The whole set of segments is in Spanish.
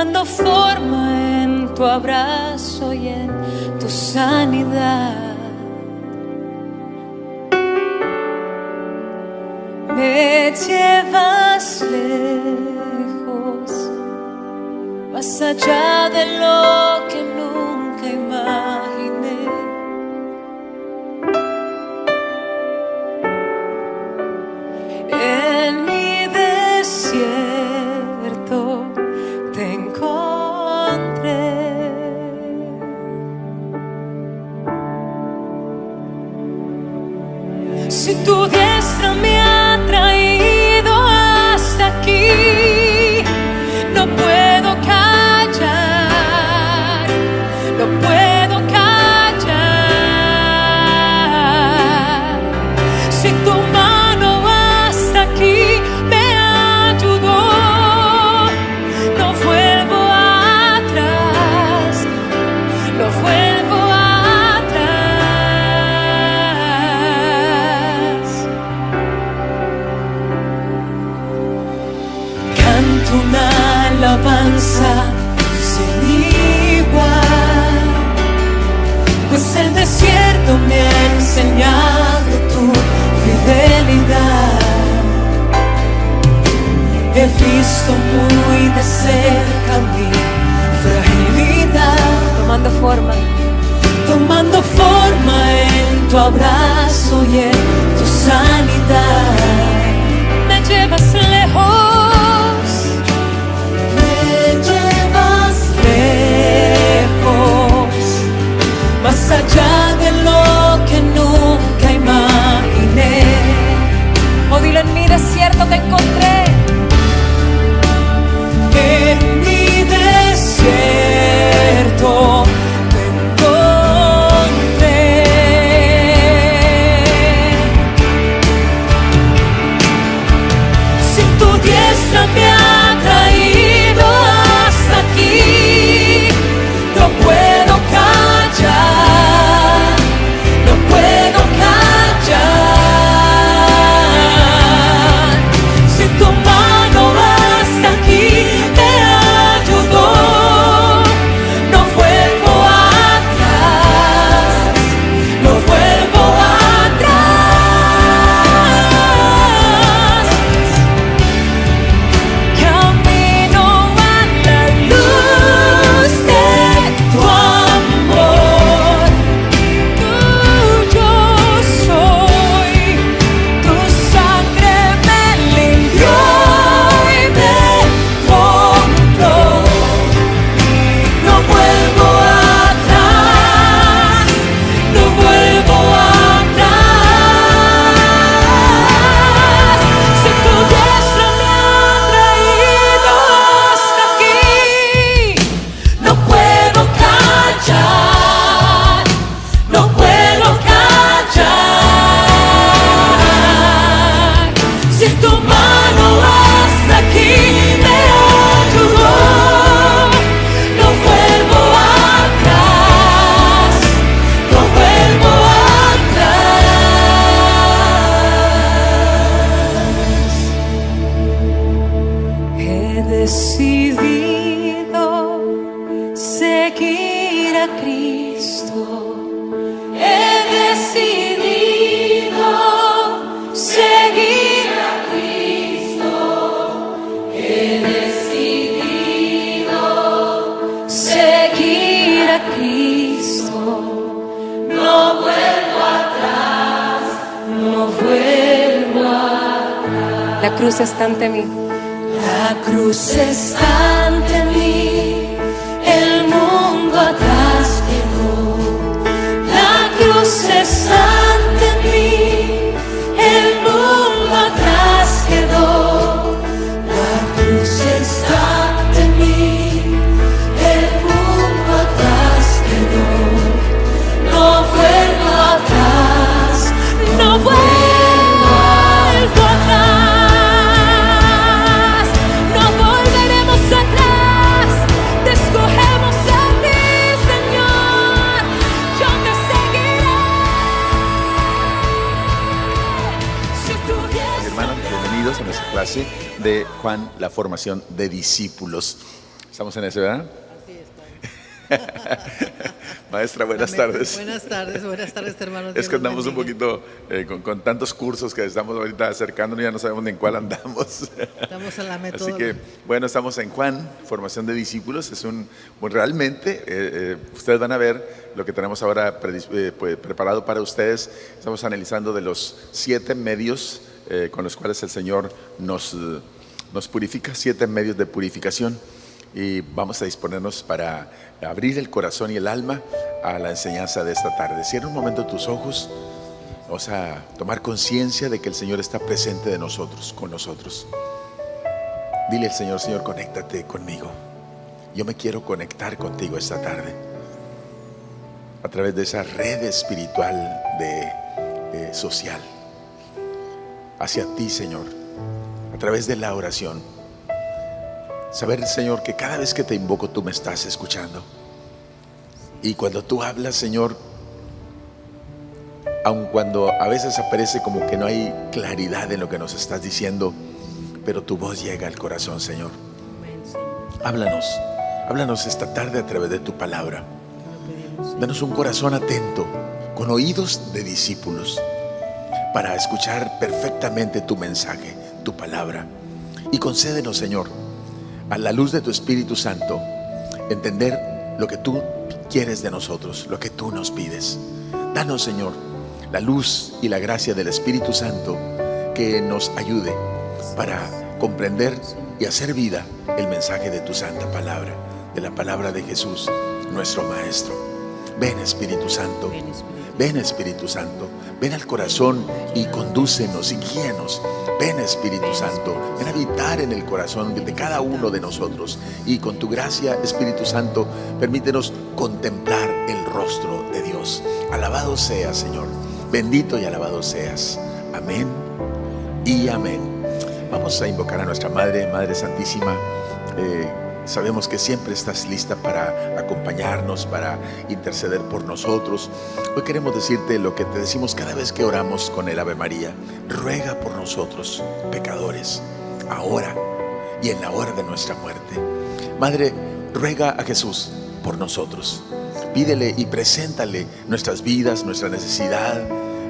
tomando forma en tu abrazo y en tu sanidad. Me llevas lejos, más allá de lo que nunca imaginé. En mi desierto te encontré. Si tu diestra me ha traído hasta aquí, no puedo callar, no puedo callar. Si tu mano hasta aquí me ayudó, no vuelvo atrás, no vuelvo atrás. Canto una alabanza sin igual, pues el desierto me ha enseñado tu fidelidad. He visto muy de cerca mi fragilidad, tomando forma en tu abrazo y en tu sanidad. Me llevas lejos, me llevas lejos, más allá de lo que nunca imaginé. Oh, dilo: en mi desierto te encontré. En mi desierto te encontré. Si tu diestra me ha traído hasta aquí, no puedo callar, no puedo callar. Si tu mano hasta aquí me ayudó, no vuelvo atrás, no vuelvo atrás. Camino a la luz de tu amor. Tuyo soy, tu sangre me limpió y me compró. No vuelvo atrás, no vuelvo atrás. Si tu diestra me ha traído hasta aquí, no puedo callar, no puedo callar. Si tu mano hasta aquí me ayudó, no vuelvo atrás, no vuelvo atrás. He decidido seguir a Cristo. He decidido seguir a Cristo. He decidido seguir a Cristo. No vuelvo atrás, no vuelvo atrás. La cruz está ante mí. La cruz está ante mí, el mundo atrás quedó. La cruz está ante mí, el mundo atrás quedó. La cruz está ante mí, el mundo atrás quedó. No vuelvo atrás, no vuelvo atrás. No volveremos atrás, te escogemos a ti, Señor. Yo te seguiré. Si tú Hermanos, bienvenidos a nuestra clase de Juan, la formación de discípulos. Estamos en eso, ¿verdad? Así es, Maestra, buenas tardes. Buenas tardes, hermanos. Es que andamos un poquito con tantos cursos que estamos ahorita acercándonos, ya no sabemos ni en cuál andamos. Estamos en la Así metodología. que, bueno, estamos en Juan, formación de discípulos. Es realmente, ustedes van a ver lo que tenemos ahora preparado para ustedes. Estamos analizando de los 7 medios con los cuales el Señor nos purifica, 7 medios de purificación. Y vamos a disponernos para abrir el corazón y el alma a la enseñanza de esta tarde. Cierra un momento tus ojos. Vamos a tomar conciencia de que el Señor está presente de nosotros, con nosotros. Dile al Señor: Señor, conéctate conmigo. Yo me quiero conectar contigo esta tarde a través de esa red espiritual social hacia ti, Señor, a través de la oración. Saber, Señor, que cada vez que te invoco tú me estás escuchando. Y cuando tú hablas, Señor, aun cuando a veces aparece como que no hay claridad en lo que nos estás diciendo, pero tu voz llega al corazón, Señor. Háblanos esta tarde a través de tu palabra. Danos un corazón atento, con oídos de discípulos, para escuchar perfectamente tu mensaje, tu palabra. Y concédenos, Señor, a la luz de tu Espíritu Santo, entender lo que tú quieres de nosotros, lo que tú nos pides. Danos, Señor, la luz y la gracia del Espíritu Santo que nos ayude para comprender y hacer vida el mensaje de tu santa palabra, de la palabra de Jesús, nuestro Maestro. Ven, Espíritu Santo. Ven, Espíritu Santo, ven al corazón y condúcenos y guíanos. Ven, Espíritu Santo, ven a habitar en el corazón de cada uno de nosotros. Y con tu gracia, Espíritu Santo, permítenos contemplar el rostro de Dios. Alabado seas, Señor. Bendito y alabado seas. Amén y amén. Vamos a invocar a nuestra Madre, Madre Santísima. Sabemos que siempre estás lista para acompañarnos, para interceder por nosotros. Hoy queremos decirte lo que te decimos cada vez que oramos con el Ave María: ruega por nosotros, pecadores, ahora y en la hora de nuestra muerte. Madre, ruega a Jesús por nosotros. Pídele y preséntale nuestras vidas, nuestra necesidad,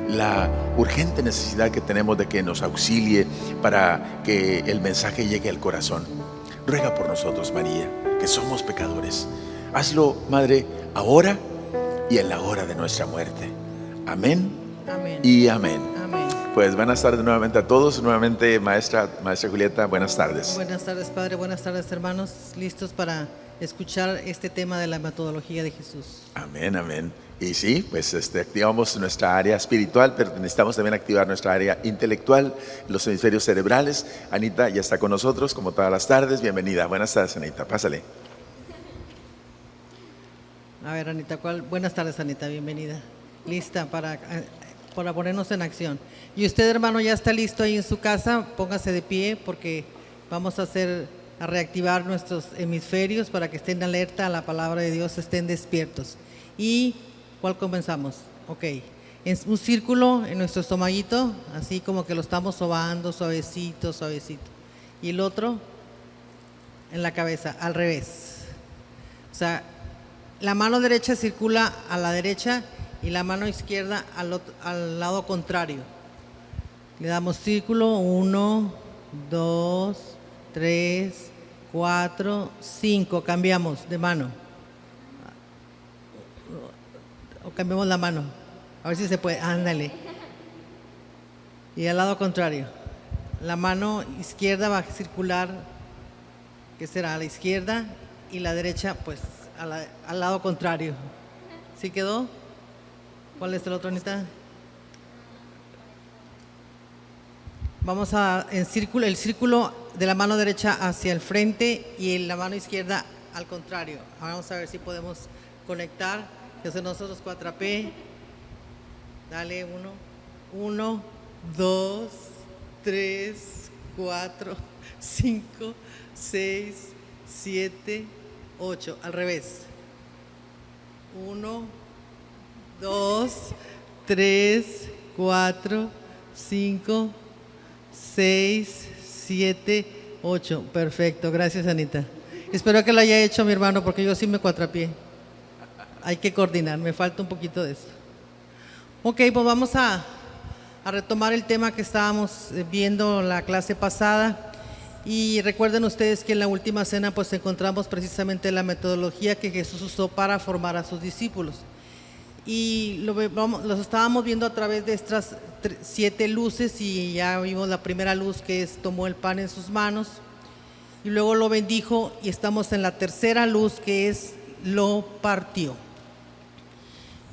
la urgente necesidad que tenemos de que nos auxilie para que el mensaje llegue al corazón. Ruega por nosotros, María, que somos pecadores. Hazlo, Madre, ahora y en la hora de nuestra muerte. Amén, Amén y amén. Amén. Pues buenas tardes nuevamente a todos. Nuevamente, Maestra Julieta, buenas tardes. Buenas tardes, Padre. Buenas tardes, hermanos. Listos para escuchar este tema de la metodología de Jesús. Amén, amén. Y sí, pues activamos nuestra área espiritual, pero necesitamos también activar nuestra área intelectual, los hemisferios cerebrales. Anita ya está con nosotros, como todas las tardes. Bienvenida. Buenas tardes, Anita. Pásale. A ver, Anita, buenas tardes, Anita. Bienvenida. Lista para ponernos en acción. Y usted, hermano, ya está listo ahí en su casa. Póngase de pie porque vamos a reactivar nuestros hemisferios para que estén alerta a la palabra de Dios, estén despiertos. ¿Y cuál comenzamos? Ok, es un círculo en nuestro estomaguito, así como que lo estamos sobando, suavecito, suavecito. Y el otro en la cabeza, al revés. O sea, la mano derecha circula a la derecha y la mano izquierda al lado contrario. Le damos círculo, 1, 2, 3, 4, 5, cambiamos de mano. O cambiamos la mano, a ver si se puede, ándale. Y al lado contrario, la mano izquierda va a circular, ¿qué será? A la izquierda, y la derecha pues al lado contrario. ¿Sí quedó? ¿Cuál es el otro, Anita? Vamos el círculo de la mano derecha hacia el frente y la mano izquierda al contrario. Ahora vamos a ver si podemos conectar. Que son nosotros 4P. Dale, 1, 2, 3, 4, 5, 6, 7, 8. Al revés. 1, 2, 3, 4, 5, 6, 7, 8. Perfecto, gracias, Anita. Espero que lo haya hecho mi hermano, porque yo sí me cuatrapié. Hay que coordinar, me falta un poquito de eso. Ok, pues vamos a retomar el tema que estábamos viendo la clase pasada. Y recuerden ustedes que en la última cena pues encontramos precisamente la metodología que Jesús usó para formar a sus discípulos. Y los estábamos viendo a través de estas 7 luces, y ya vimos la primera luz, que es tomó el pan en sus manos y luego lo bendijo, y estamos en la tercera luz, que es lo partió.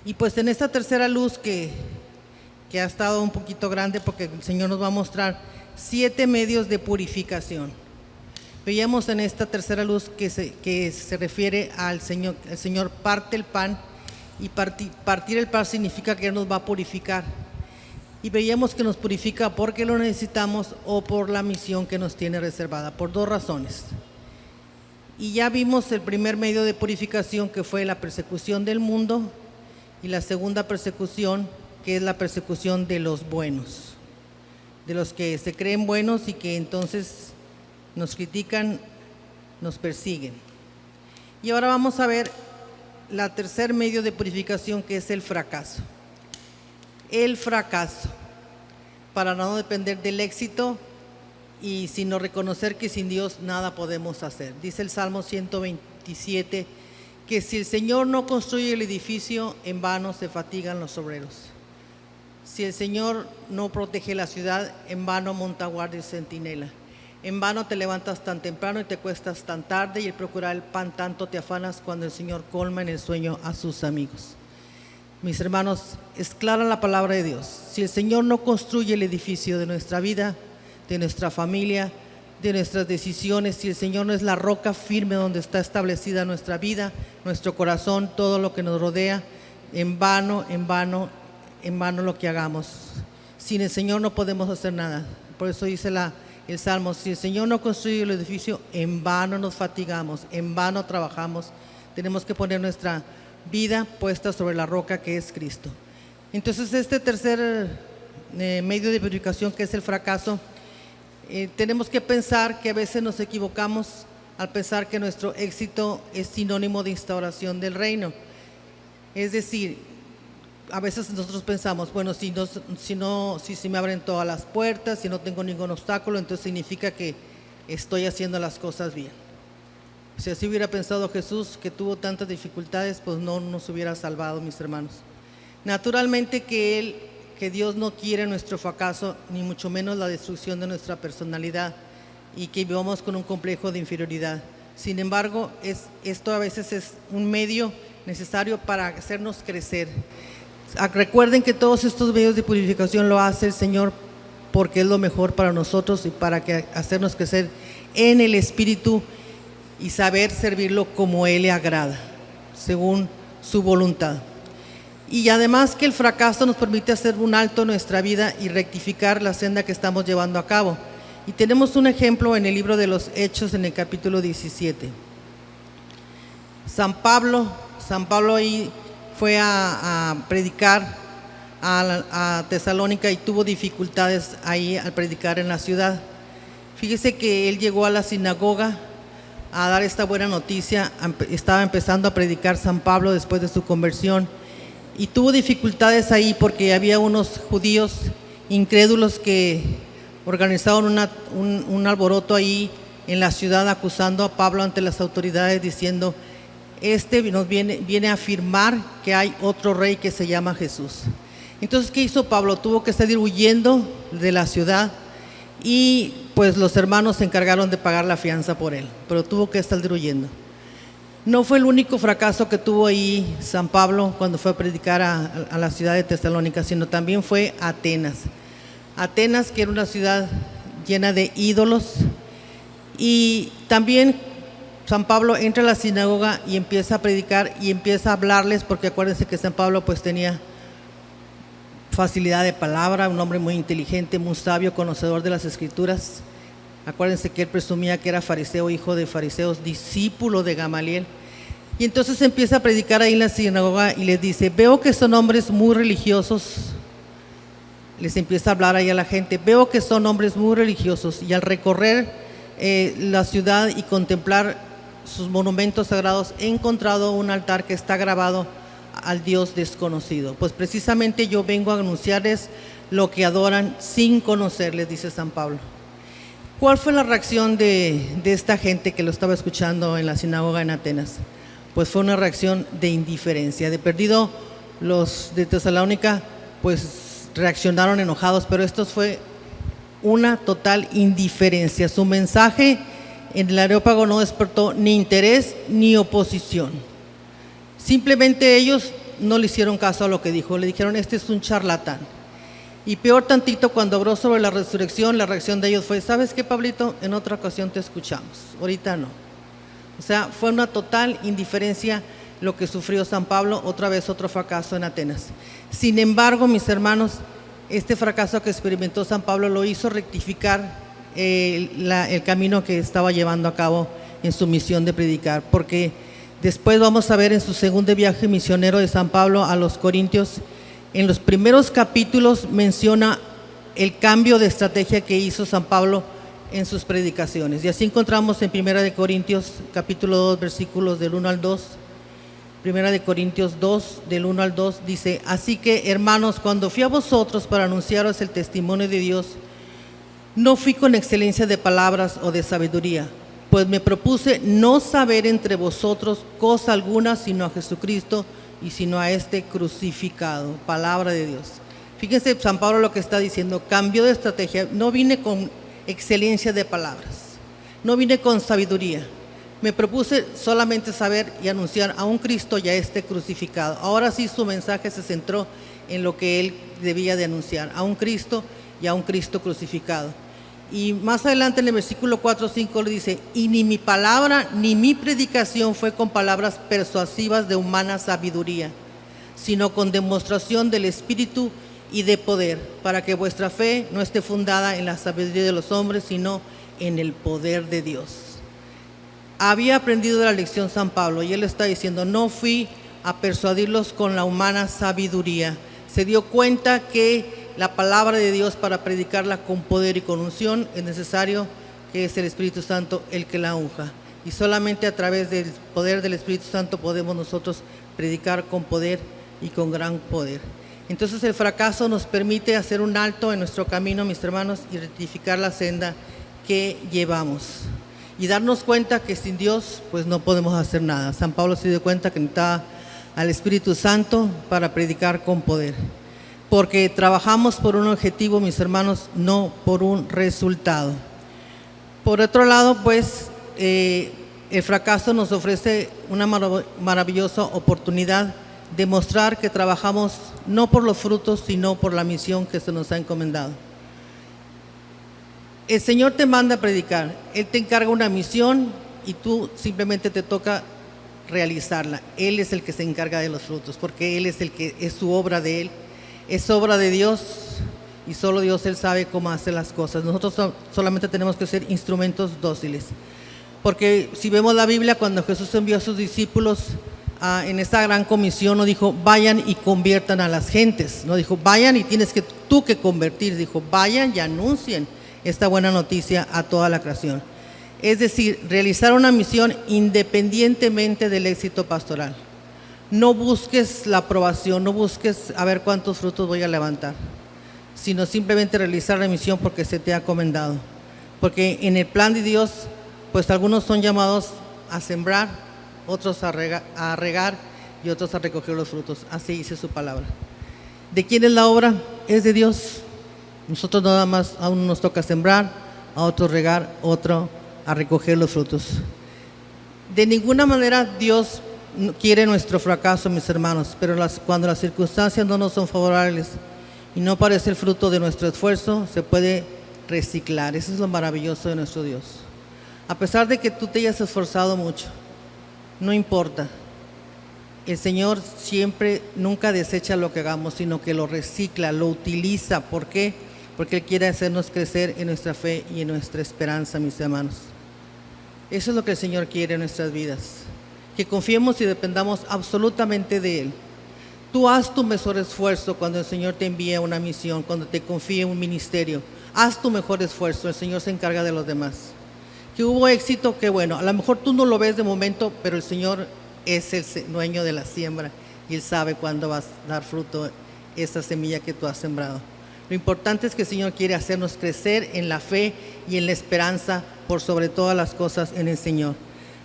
Y pues en esta tercera luz que ha estado un poquito grande, porque el Señor nos va a mostrar 7 medios de purificación. Veíamos en esta tercera luz que se refiere al Señor. El Señor parte el pan, y partir el pan significa que nos va a purificar. Y veíamos que nos purifica porque lo necesitamos o por la misión que nos tiene reservada, por 2 razones. Y ya vimos el primer medio de purificación, que fue la persecución del mundo, y la segunda persecución, que es la persecución de los buenos, de los que se creen buenos y que entonces nos critican, nos persiguen. Y ahora vamos a ver la tercer medio de purificación, que es el fracaso. El fracaso, para no depender del éxito y sino reconocer que sin Dios nada podemos hacer. Dice el Salmo 127 que si el Señor no construye el edificio, en vano se fatigan los obreros. Si el Señor no protege la ciudad, en vano monta guardia y centinela. En vano te levantas tan temprano y te cuestas tan tarde, y el procurar el pan tanto te afanas, cuando el Señor colma en el sueño a sus amigos. Mis hermanos, es clara la palabra de Dios. Si el Señor no construye el edificio de nuestra vida, de nuestra familia, de nuestras decisiones, si el Señor no es la roca firme donde está establecida nuestra vida, nuestro corazón, todo lo que nos rodea, en vano lo que hagamos. Sin el Señor no podemos hacer nada. Por eso dice el Salmo: si el Señor no construye el edificio, en vano nos fatigamos, en vano trabajamos. Tenemos que poner nuestra vida puesta sobre la roca, que es Cristo. Entonces, este tercer medio de purificación, que es el fracaso, tenemos que pensar que a veces nos equivocamos al pensar que nuestro éxito es sinónimo de instauración del reino. Es decir, a veces nosotros pensamos, bueno, si se me abren todas las puertas, si no tengo ningún obstáculo, entonces significa que estoy haciendo las cosas bien. Si así hubiera pensado Jesús, que tuvo tantas dificultades, pues no nos hubiera salvado, mis hermanos. Naturalmente que Dios no quiere nuestro fracaso, ni mucho menos la destrucción de nuestra personalidad, y que vivamos con un complejo de inferioridad. Sin embargo, esto a veces es un medio necesario para hacernos crecer. Recuerden que todos estos medios de purificación lo hace el Señor porque es lo mejor para nosotros, y para hacernos crecer en el Espíritu y saber servirlo como Él le agrada, según su voluntad. Y además que el fracaso nos permite hacer un alto en nuestra vida y rectificar la senda que estamos llevando a cabo. Y tenemos un ejemplo en el libro de los Hechos, en el capítulo 17. San Pablo ahí fue a predicar a Tesalónica, y tuvo dificultades ahí al predicar en la ciudad. Fíjese que él llegó a la sinagoga a dar esta buena noticia. Estaba empezando a predicar San Pablo después de su conversión, y tuvo dificultades ahí porque había unos judíos incrédulos que organizaron un alboroto ahí en la ciudad, acusando a Pablo ante las autoridades, diciendo: nos viene a afirmar que hay otro rey que se llama Jesús. Entonces, ¿qué hizo Pablo? Tuvo que salir huyendo de la ciudad, y pues los hermanos se encargaron de pagar la fianza por él, pero tuvo que salir huyendo. No fue el único fracaso que tuvo ahí San Pablo cuando fue a predicar a la ciudad de Tesalónica, sino también fue a Atenas. Atenas, que era una ciudad llena de ídolos, y también San Pablo entra a la sinagoga y empieza a predicar y empieza a hablarles, porque acuérdense que San Pablo pues tenía facilidad de palabra, un hombre muy inteligente, muy sabio, conocedor de las Escrituras. Acuérdense que él presumía que era fariseo, hijo de fariseos, discípulo de Gamaliel. Y entonces empieza a predicar ahí en la sinagoga y les dice: veo que son hombres muy religiosos. Les empieza a hablar ahí a la gente: veo que son hombres muy religiosos, y al recorrer la ciudad y contemplar sus monumentos sagrados, he encontrado un altar que está grabado al Dios desconocido. Pues precisamente yo vengo a anunciarles lo que adoran sin conocerles, dice San Pablo. ¿Cuál fue la reacción de esta gente que lo estaba escuchando en la sinagoga en Atenas? Pues fue una reacción de indiferencia. De perdido, los de Tesalónica pues reaccionaron enojados, pero esto fue una total indiferencia. Su mensaje en el Areópago no despertó ni interés ni oposición. Simplemente ellos no le hicieron caso a lo que dijo, le dijeron: este es un charlatán. Y peor tantito, cuando habló sobre la resurrección, la reacción de ellos fue: ¿sabes qué, Pablito? En otra ocasión te escuchamos, ahorita no. O sea, fue una total indiferencia lo que sufrió San Pablo, otra vez otro fracaso en Atenas. Sin embargo, mis hermanos, este fracaso que experimentó San Pablo lo hizo rectificar el camino que estaba llevando a cabo en su misión de predicar, porque después vamos a ver en su segundo viaje misionero de San Pablo a los Corintios, en los primeros capítulos menciona el cambio de estrategia que hizo San Pablo en sus predicaciones. Y así encontramos en Primera de Corintios, capítulo 2, versículos del 1 al 2. Primera de Corintios 2, del 1 al 2, dice: así que, hermanos, cuando fui a vosotros para anunciaros el testimonio de Dios, no fui con excelencia de palabras o de sabiduría, pues me propuse no saber entre vosotros cosa alguna, sino a Jesucristo y sino a este crucificado. Palabra de Dios. Fíjense San Pablo lo que está diciendo: cambio de estrategia, no vine con excelencia de palabras, no vine con sabiduría, me propuse solamente saber y anunciar a un Cristo y a este crucificado. Ahora sí, su mensaje se centró en lo que él debía de anunciar, a un Cristo y a un Cristo crucificado. Y más adelante en el versículo 4 o 5 le dice: y ni mi palabra ni mi predicación fue con palabras persuasivas de humana sabiduría, sino con demostración del Espíritu y de poder, para que vuestra fe no esté fundada en la sabiduría de los hombres, sino en el poder de Dios. Había aprendido de la lección San Pablo, y él está diciendo: no fui a persuadirlos con la humana sabiduría. Se dio cuenta que la palabra de Dios, para predicarla con poder y con unción, es necesario que es el Espíritu Santo el que la unja. Y solamente a través del poder del Espíritu Santo podemos nosotros predicar con poder y con gran poder. Entonces el fracaso nos permite hacer un alto en nuestro camino, mis hermanos, y rectificar la senda que llevamos. Y darnos cuenta que sin Dios pues no podemos hacer nada. San Pablo se dio cuenta que necesitaba al Espíritu Santo para predicar con poder. Porque trabajamos por un objetivo, mis hermanos, no por un resultado. Por otro lado, pues, el fracaso nos ofrece una maravillosa oportunidad de mostrar que trabajamos no por los frutos, sino por la misión que se nos ha encomendado. El Señor te manda a predicar, Él te encarga una misión y tú simplemente te toca realizarla. Él es el que se encarga de los frutos, porque Él es el que es su obra de Él. Es obra de Dios y solo Dios, Él sabe cómo hacer las cosas. Nosotros solamente tenemos que ser instrumentos dóciles. Porque si vemos la Biblia, cuando Jesús envió a sus discípulos en esta gran comisión, no dijo: vayan y conviertan a las gentes. No dijo: vayan y tienes que tú que convertir. Dijo: vayan y anuncien esta buena noticia a toda la creación. Es decir, realizar una misión independientemente del éxito pastoral. No busques la aprobación, no busques a ver cuántos frutos voy a levantar, sino simplemente realizar la misión porque se te ha encomendado. Porque en el plan de Dios, pues algunos son llamados a sembrar, otros a regar y otros a recoger los frutos. Así dice su palabra. ¿De quién es la obra? Es de Dios. Nosotros nada más, a uno nos toca sembrar, a otro regar, a otro a recoger los frutos. De ninguna manera Dios quiere nuestro fracaso, mis hermanos, pero cuando las circunstancias no nos son favorables y no aparece el fruto de nuestro esfuerzo, se puede reciclar. Eso es lo maravilloso de nuestro Dios. A pesar de que tú te hayas esforzado mucho, no importa. El Señor siempre, nunca desecha lo que hagamos, sino que lo recicla, lo utiliza. ¿Por qué? Porque Él quiere hacernos crecer en nuestra fe y en nuestra esperanza, mis hermanos. Eso es lo que el Señor quiere en nuestras vidas. Que confiemos y dependamos absolutamente de Él. Tú haz tu mejor esfuerzo cuando el Señor te envía una misión, cuando te confíe un ministerio. Haz tu mejor esfuerzo, el Señor se encarga de los demás. Que hubo éxito, que bueno, a lo mejor tú no lo ves de momento, pero el Señor es el dueño de la siembra y Él sabe cuándo vas a dar fruto esa semilla que tú has sembrado. Lo importante es que el Señor quiere hacernos crecer en la fe y en la esperanza por sobre todas las cosas en el Señor.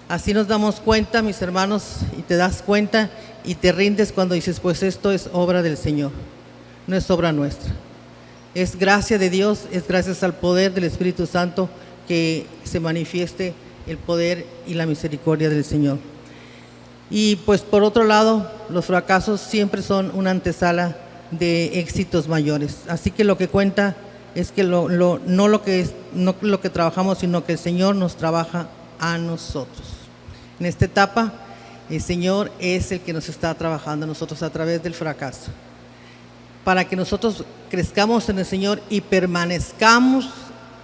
Así nos damos cuenta, mis hermanos, y te das cuenta y te rindes cuando dices, pues esto es obra del Señor, no es obra nuestra. Es gracia de Dios, es gracias al poder del Espíritu Santo que se manifieste el poder y la misericordia del Señor. Y pues por otro lado, los fracasos siempre son una antesala de éxitos mayores. Así que lo que cuenta es que no lo que trabajamos, sino que el Señor nos trabaja a nosotros. En esta etapa, el Señor es el que nos está trabajando a nosotros a través del fracaso, para que nosotros crezcamos en el Señor y permanezcamos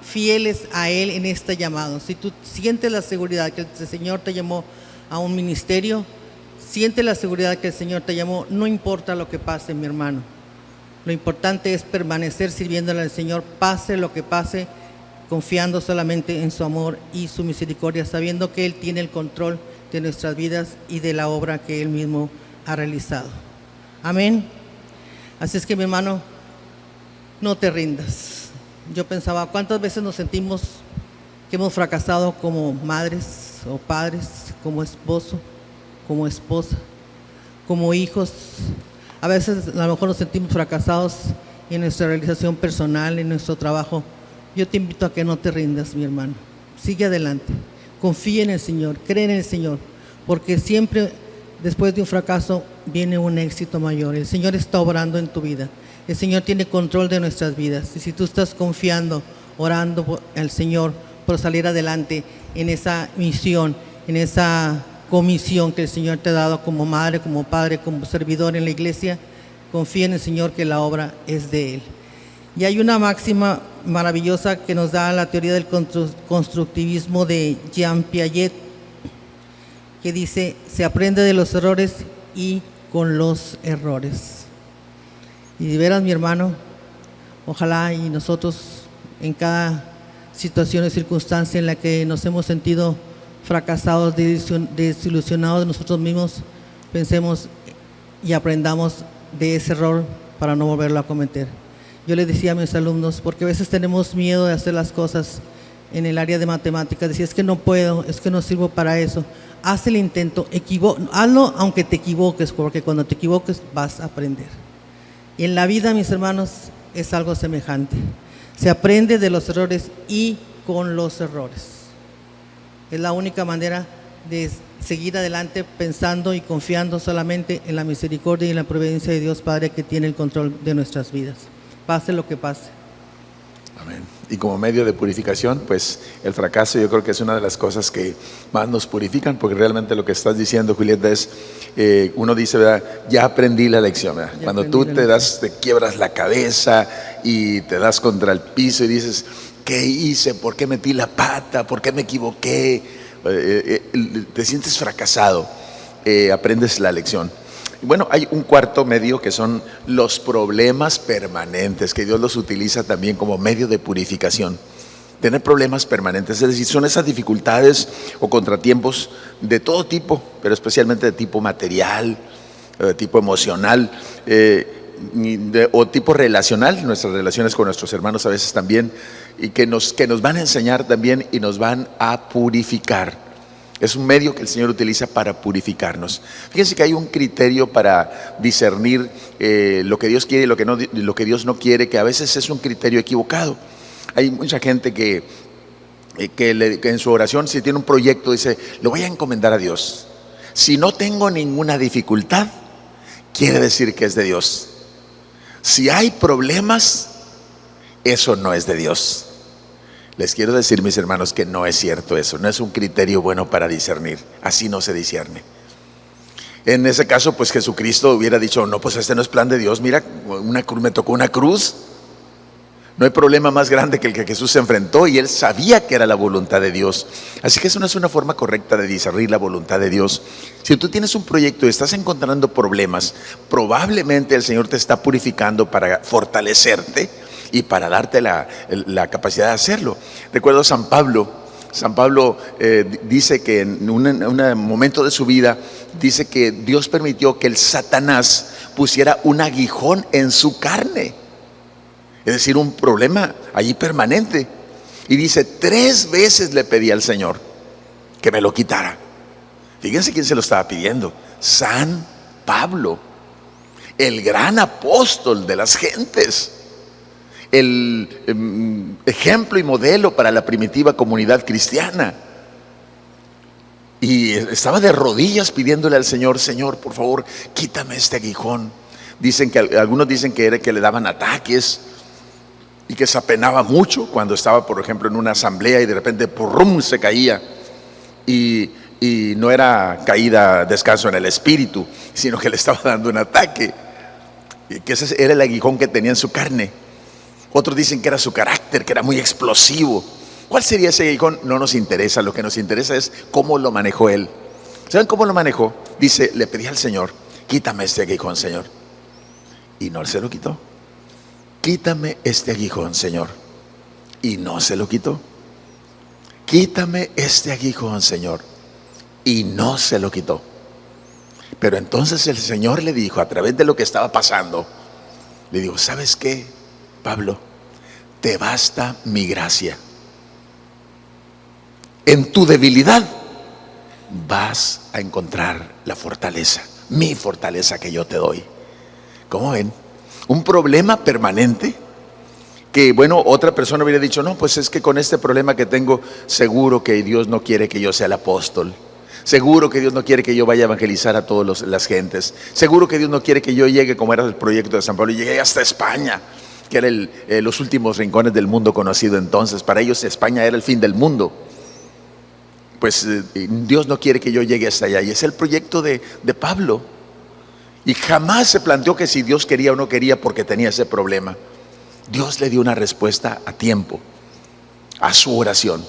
fieles a Él en este llamado. Si tú sientes la seguridad que el Señor te llamó a un ministerio, siente la seguridad que el Señor te llamó, no importa lo que pase, mi hermano. Lo importante es permanecer sirviéndole al Señor, pase lo que pase, confiando solamente en su amor y su misericordia, sabiendo que Él tiene el control de nuestras vidas y de la obra que Él mismo ha realizado. Amén. Así es que, mi hermano, no te rindas. Yo pensaba, ¿cuántas veces nos sentimos que hemos fracasado como madres o padres, como esposo, como esposa, como hijos? A veces a lo mejor nos sentimos fracasados en nuestra realización personal, en nuestro trabajo. Yo te invito a que no te rindas, mi hermano. Sigue adelante, confía en el Señor, cree en el Señor, porque siempre después de un fracaso viene un éxito mayor. El Señor está obrando en tu vida. El Señor tiene control de nuestras vidas. Y si tú estás confiando, orando al Señor por salir adelante en esa misión, en esa comisión que el Señor te ha dado como madre, como padre, como servidor en la iglesia, confía en el Señor que la obra es de Él. Y hay una máxima maravillosa que nos da la teoría del constructivismo de Jean Piaget, que dice, se aprende de los errores y con los errores. Y de veras, mi hermano, ojalá y nosotros en cada situación y circunstancia en la que nos hemos sentido fracasados, desilusionados de nosotros mismos, pensemos y aprendamos de ese error para no volverlo a cometer. Yo le decía a mis alumnos, porque a veces tenemos miedo de hacer las cosas en el área de matemáticas, decía, es que no puedo, es que no sirvo para eso. Haz el intento, hazlo aunque te equivoques, porque cuando te equivoques vas a aprender. Y en la vida, mis hermanos, es algo semejante. Se aprende de los errores y con los errores. Es la única manera de seguir adelante pensando y confiando solamente en la misericordia y en la providencia de Dios Padre, que tiene el control de nuestras vidas, pase lo que pase. Amén. Y como medio de purificación, pues el fracaso yo creo que es una de las cosas que más nos purifican, porque realmente lo que estás diciendo, Julieta, es, uno dice, ¿verdad? Ya aprendí la lección, ¿verdad? Cuando tú te quiebras la cabeza y te das contra el piso y dices, ¿qué hice? ¿Por qué metí la pata? ¿Por qué me equivoqué? Te sientes fracasado, aprendes la lección. Bueno, hay un cuarto medio que son los problemas permanentes, que Dios los utiliza también como medio de purificación. Tener problemas permanentes, es decir, son esas dificultades o contratiempos de todo tipo, pero especialmente de tipo material, de tipo emocional, o tipo relacional, nuestras relaciones con nuestros hermanos a veces también, y que nos van a enseñar también y nos van a purificar. Es un medio que el Señor utiliza para purificarnos. Fíjense que hay un criterio para discernir lo que Dios quiere y lo que Dios no quiere, que a veces es un criterio equivocado. Hay mucha gente que en su oración, si tiene un proyecto, dice, lo voy a encomendar a Dios. Si no tengo ninguna dificultad, quiere decir que es de Dios. Si hay problemas, eso no es de Dios. Les quiero decir, mis hermanos, que no es cierto eso. No es un criterio bueno para discernir. Así no se discierne. En ese caso, pues Jesucristo hubiera dicho, no, pues este no es plan de Dios. Mira, me tocó una cruz. No hay problema más grande que el que Jesús se enfrentó, y Él sabía que era la voluntad de Dios. Así que eso no es una forma correcta de discernir la voluntad de Dios. Si tú tienes un proyecto y estás encontrando problemas, probablemente el Señor te está purificando para fortalecerte y para darte la capacidad de hacerlo. Recuerdo San Pablo San Pablo dice que en un momento de su vida, dice que Dios permitió que el Satanás pusiera un aguijón en su carne. Es decir, un problema allí permanente. Y dice, 3 veces le pedí al Señor que me lo quitara. Fíjense quién se lo estaba pidiendo. San Pablo, el gran apóstol de las gentes, el ejemplo y modelo para la primitiva comunidad cristiana. Y estaba de rodillas pidiéndole al Señor, Señor, por favor, quítame este aguijón. Dicen que algunos dicen que era que le daban ataques y que se apenaba mucho cuando estaba, por ejemplo, en una asamblea y de repente ¡purrum!, se caía. Y no era caída, descanso en el espíritu, sino que le estaba dando un ataque, y que ese era el aguijón que tenía en su carne. Otros dicen que era su carácter, que era muy explosivo. ¿Cuál sería ese aguijón? No nos interesa, lo que nos interesa es cómo lo manejó él. ¿Saben cómo lo manejó? Dice, le pedí al Señor, quítame este aguijón, Señor. Y no se lo quitó. Quítame este aguijón, Señor. Y no se lo quitó. Quítame este aguijón, Señor. Y no se lo quitó. Pero entonces el Señor le dijo, a través de lo que estaba pasando, le dijo, ¿sabes qué, Pablo? Te basta mi gracia. En tu debilidad vas a encontrar la fortaleza, mi fortaleza que yo te doy. ¿Cómo ven? Un problema permanente que, bueno, otra persona hubiera dicho, no, pues es que con este problema que tengo, seguro que Dios no quiere que yo sea el apóstol. Seguro que Dios no quiere que yo vaya a evangelizar a todas las gentes. Seguro que Dios no quiere que yo llegue, como era el proyecto de San Pablo, y llegué hasta España, que era los últimos rincones del mundo conocido entonces. Para ellos España era el fin del mundo. Pues Dios no quiere que yo llegue hasta allá. Y es el proyecto de Pablo. Y jamás se planteó que si Dios quería o no quería, porque tenía ese problema. Dios le dio una respuesta a tiempo a su oración.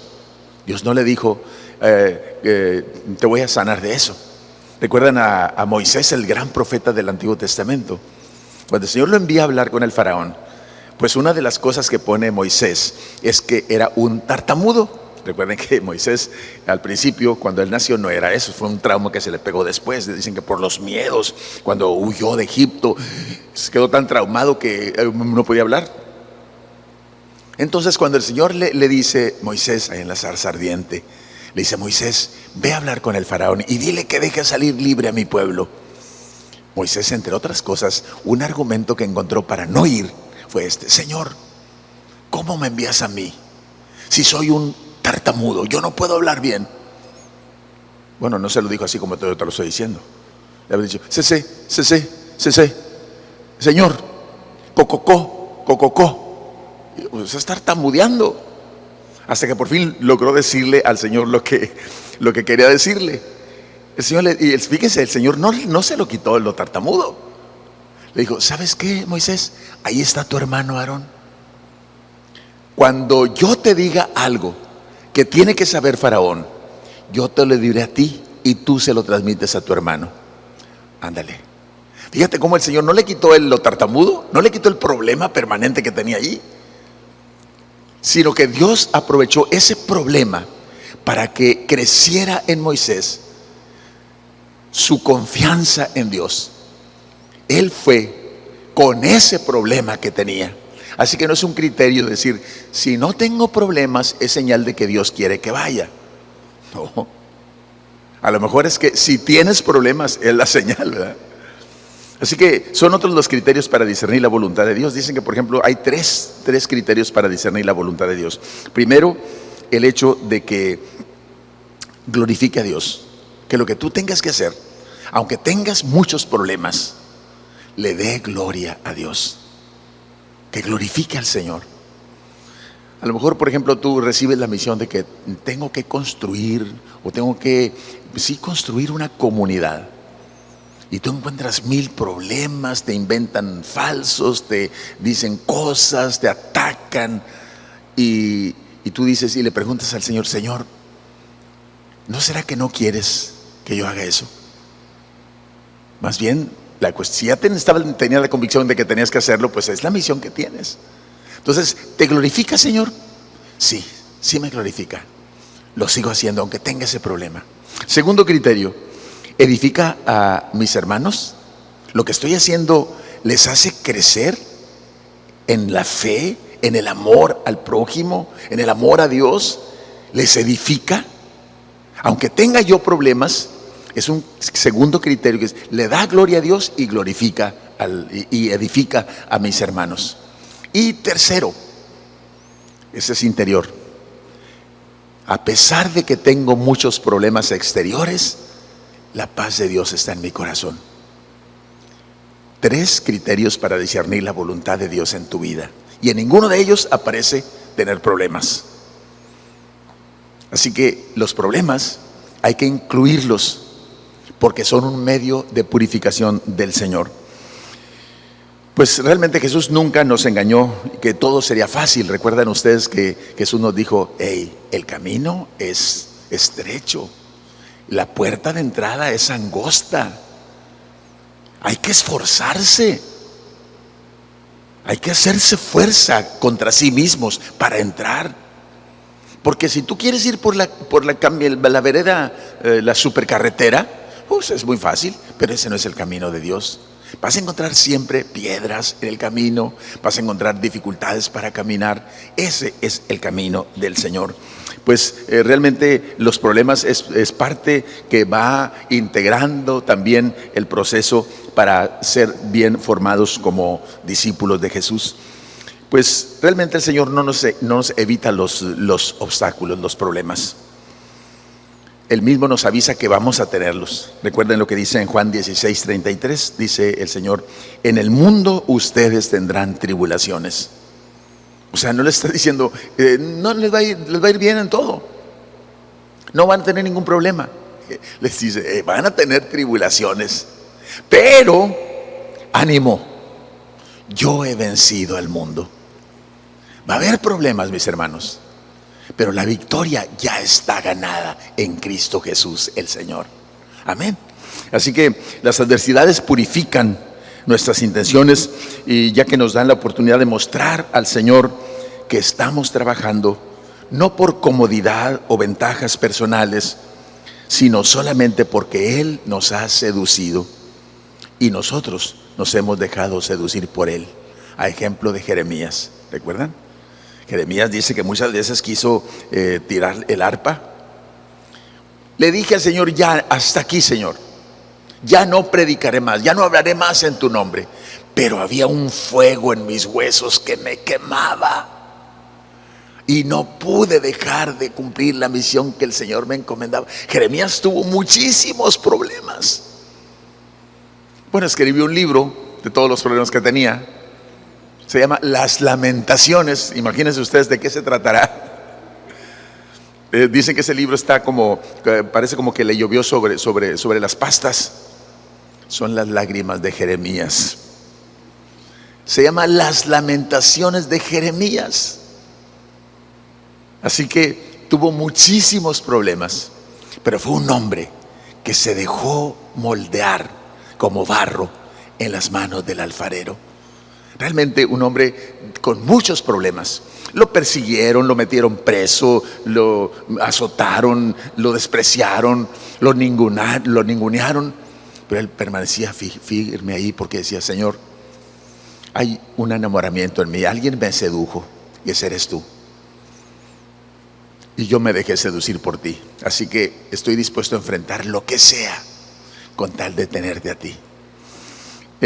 Dios no le dijo, te voy a sanar de eso. ¿Recuerdan a Moisés, el gran profeta del Antiguo Testamento? Cuando el Señor lo envía a hablar con el faraón, pues una de las cosas que pone Moisés es que era un tartamudo. Recuerden que Moisés al principio, cuando él nació, no era eso, fue un trauma que se le pegó después. Dicen que por los miedos, cuando huyó de Egipto, se quedó tan traumado que no podía hablar. Entonces cuando el Señor le dice, Moisés, ahí en la zarza ardiente, le dice, Moisés, ve a hablar con el faraón y dile que deje salir libre a mi pueblo. Moisés, entre otras cosas, un argumento que encontró para no ir fue este: Señor, ¿cómo me envías a mí si soy un tartamudo? Yo no puedo hablar bien. Bueno, no se lo dijo así como te lo estoy diciendo. Le había dicho, cese, Señor, cococó. O sea, está tartamudeando. Hasta que por fin logró decirle al Señor lo que quería decirle. El Señor fíjense, el Señor no se lo quitó lo tartamudo. Le dijo, ¿sabes qué, Moisés? Ahí está tu hermano Aarón. Cuando yo te diga algo que tiene que saber Faraón, yo te lo diré a ti y tú se lo transmites a tu hermano. Ándale. Fíjate cómo el Señor no le quitó lo tartamudo, no le quitó el problema permanente que tenía allí, sino que Dios aprovechó ese problema para que creciera en Moisés su confianza en Dios. Él fue con ese problema que tenía. Así que no es un criterio decir, si no tengo problemas, es señal de que Dios quiere que vaya. No. A lo mejor es que si tienes problemas, es la señal, ¿verdad? Así que son otros los criterios para discernir la voluntad de Dios. Dicen que, por ejemplo, hay tres criterios para discernir la voluntad de Dios. Primero, el hecho de que glorifique a Dios. Que lo que tú tengas que hacer, aunque tengas muchos problemas, le dé gloria a Dios. Que glorifique al Señor. A lo mejor, por ejemplo, tú recibes la misión de que tengo que construir, o tengo que, sí, construir una comunidad. Y tú encuentras 1000 problemas, te inventan falsos, te dicen cosas, te atacan. Y tú dices y le preguntas al Señor, Señor, ¿no será que no quieres que yo haga eso? Más bien, si ya tenía la convicción de que tenías que hacerlo, pues es la misión que tienes. Entonces, ¿te glorifica, Señor? Sí me glorifica. lo sigo haciendo aunque tenga ese problema. Segundo criterio, ¿edifica a mis hermanos? ¿Lo que estoy haciendo les hace crecer en la fe, en el amor al prójimo, en el amor a Dios? ¿Les edifica? Aunque tenga yo problemas, es un segundo criterio, que es, le da gloria a Dios y glorifica y edifica a mis hermanos. Y tercero, ese es interior. A pesar de que tengo muchos problemas exteriores, la paz de Dios está en mi corazón. 3 criterios para discernir la voluntad de Dios en tu vida, y en ninguno de ellos aparece tener problemas. Así que los problemas hay que incluirlos, porque son un medio de purificación del Señor. Pues realmente Jesús nunca nos engañó que todo sería fácil. Recuerdan ustedes que Jesús nos dijo: hey, el camino es estrecho, la puerta de entrada es angosta, hay que esforzarse, hay que hacerse fuerza contra sí mismos para entrar. Porque si tú quieres ir por la vereda, la supercarretera, pues es muy fácil, pero ese no es el camino de Dios. Vas a encontrar siempre piedras en el camino, vas a encontrar dificultades para caminar. Ese es el camino del Señor. Pues realmente los problemas es parte que va integrando también el proceso para ser bien formados como discípulos de Jesús. Pues realmente el Señor no nos evita los obstáculos, los problemas. Él mismo nos avisa que vamos a tenerlos. Recuerden lo que dice en Juan 16:33, dice el Señor: en el mundo ustedes tendrán tribulaciones. O sea, no le está diciendo, no les va a ir bien en todo, no van a tener ningún problema. Les dice, van a tener tribulaciones, pero ánimo, yo he vencido al mundo. Va a haber problemas, mis hermanos, pero la victoria ya está ganada en Cristo Jesús el Señor. Amén. Así que las adversidades purifican nuestras intenciones, y ya que nos dan la oportunidad de mostrar al Señor que estamos trabajando no por comodidad o ventajas personales, sino solamente porque Él nos ha seducido y nosotros nos hemos dejado seducir por Él. A ejemplo de Jeremías, ¿recuerdan? Jeremías dice que muchas veces quiso tirar el arpa. Le dije al Señor: ya, hasta aquí, Señor, ya no predicaré más, ya no hablaré más en tu nombre. Pero había un fuego en mis huesos que me quemaba, y no pude dejar de cumplir la misión que el Señor me encomendaba. Jeremías tuvo muchísimos problemas. Bueno, escribió un libro de todos los problemas que tenía. Se llama Las Lamentaciones. Imagínense ustedes de qué se tratará. Dicen que ese libro está parece como que le llovió sobre las pastas. Son las lágrimas de Jeremías. Se llama Las Lamentaciones de Jeremías. Así que tuvo muchísimos problemas, pero fue un hombre que se dejó moldear como barro en las manos del alfarero. Realmente un hombre con muchos problemas. Lo persiguieron, lo metieron preso, lo azotaron, lo despreciaron, lo ningunearon, pero él permanecía firme ahí, porque decía: Señor, hay un enamoramiento en mí, alguien me sedujo, y ese eres tú, y yo me dejé seducir por ti, así que estoy dispuesto a enfrentar lo que sea con tal de tenerte a ti.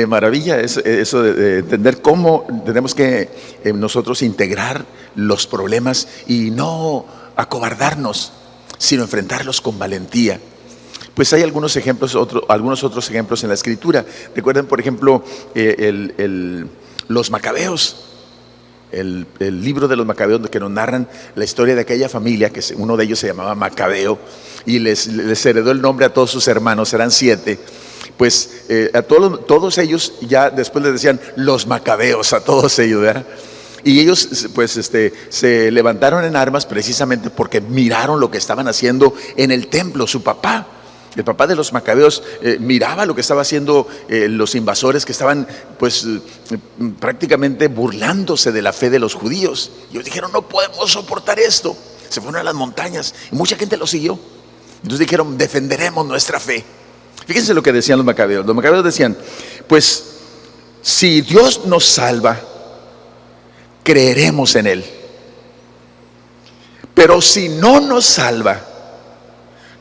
Maravilla es eso de entender cómo tenemos que nosotros integrar los problemas y no acobardarnos, sino enfrentarlos con valentía. Pues hay algunos otros ejemplos en la Escritura. Recuerden, por ejemplo, los Macabeos. El libro de los Macabeos, que nos narran la historia de aquella familia, que uno de ellos se llamaba Macabeo, y les heredó el nombre a todos sus hermanos, eran 7. Pues a todos ellos ya después les decían los Macabeos, a todos ellos, ¿verdad? Y ellos pues se levantaron en armas precisamente porque miraron lo que estaban haciendo en el templo. Su papá, el papá de los Macabeos, miraba lo que estaban haciendo los invasores, que estaban pues prácticamente burlándose de la fe de los judíos. Y ellos dijeron: no podemos soportar esto. se fueron a las montañas y mucha gente los siguió. Entonces dijeron, defenderemos nuestra fe. Fíjense lo que decían los macabeos. Los macabeos decían, pues si Dios nos salva, creeremos en Él. Pero si no nos salva,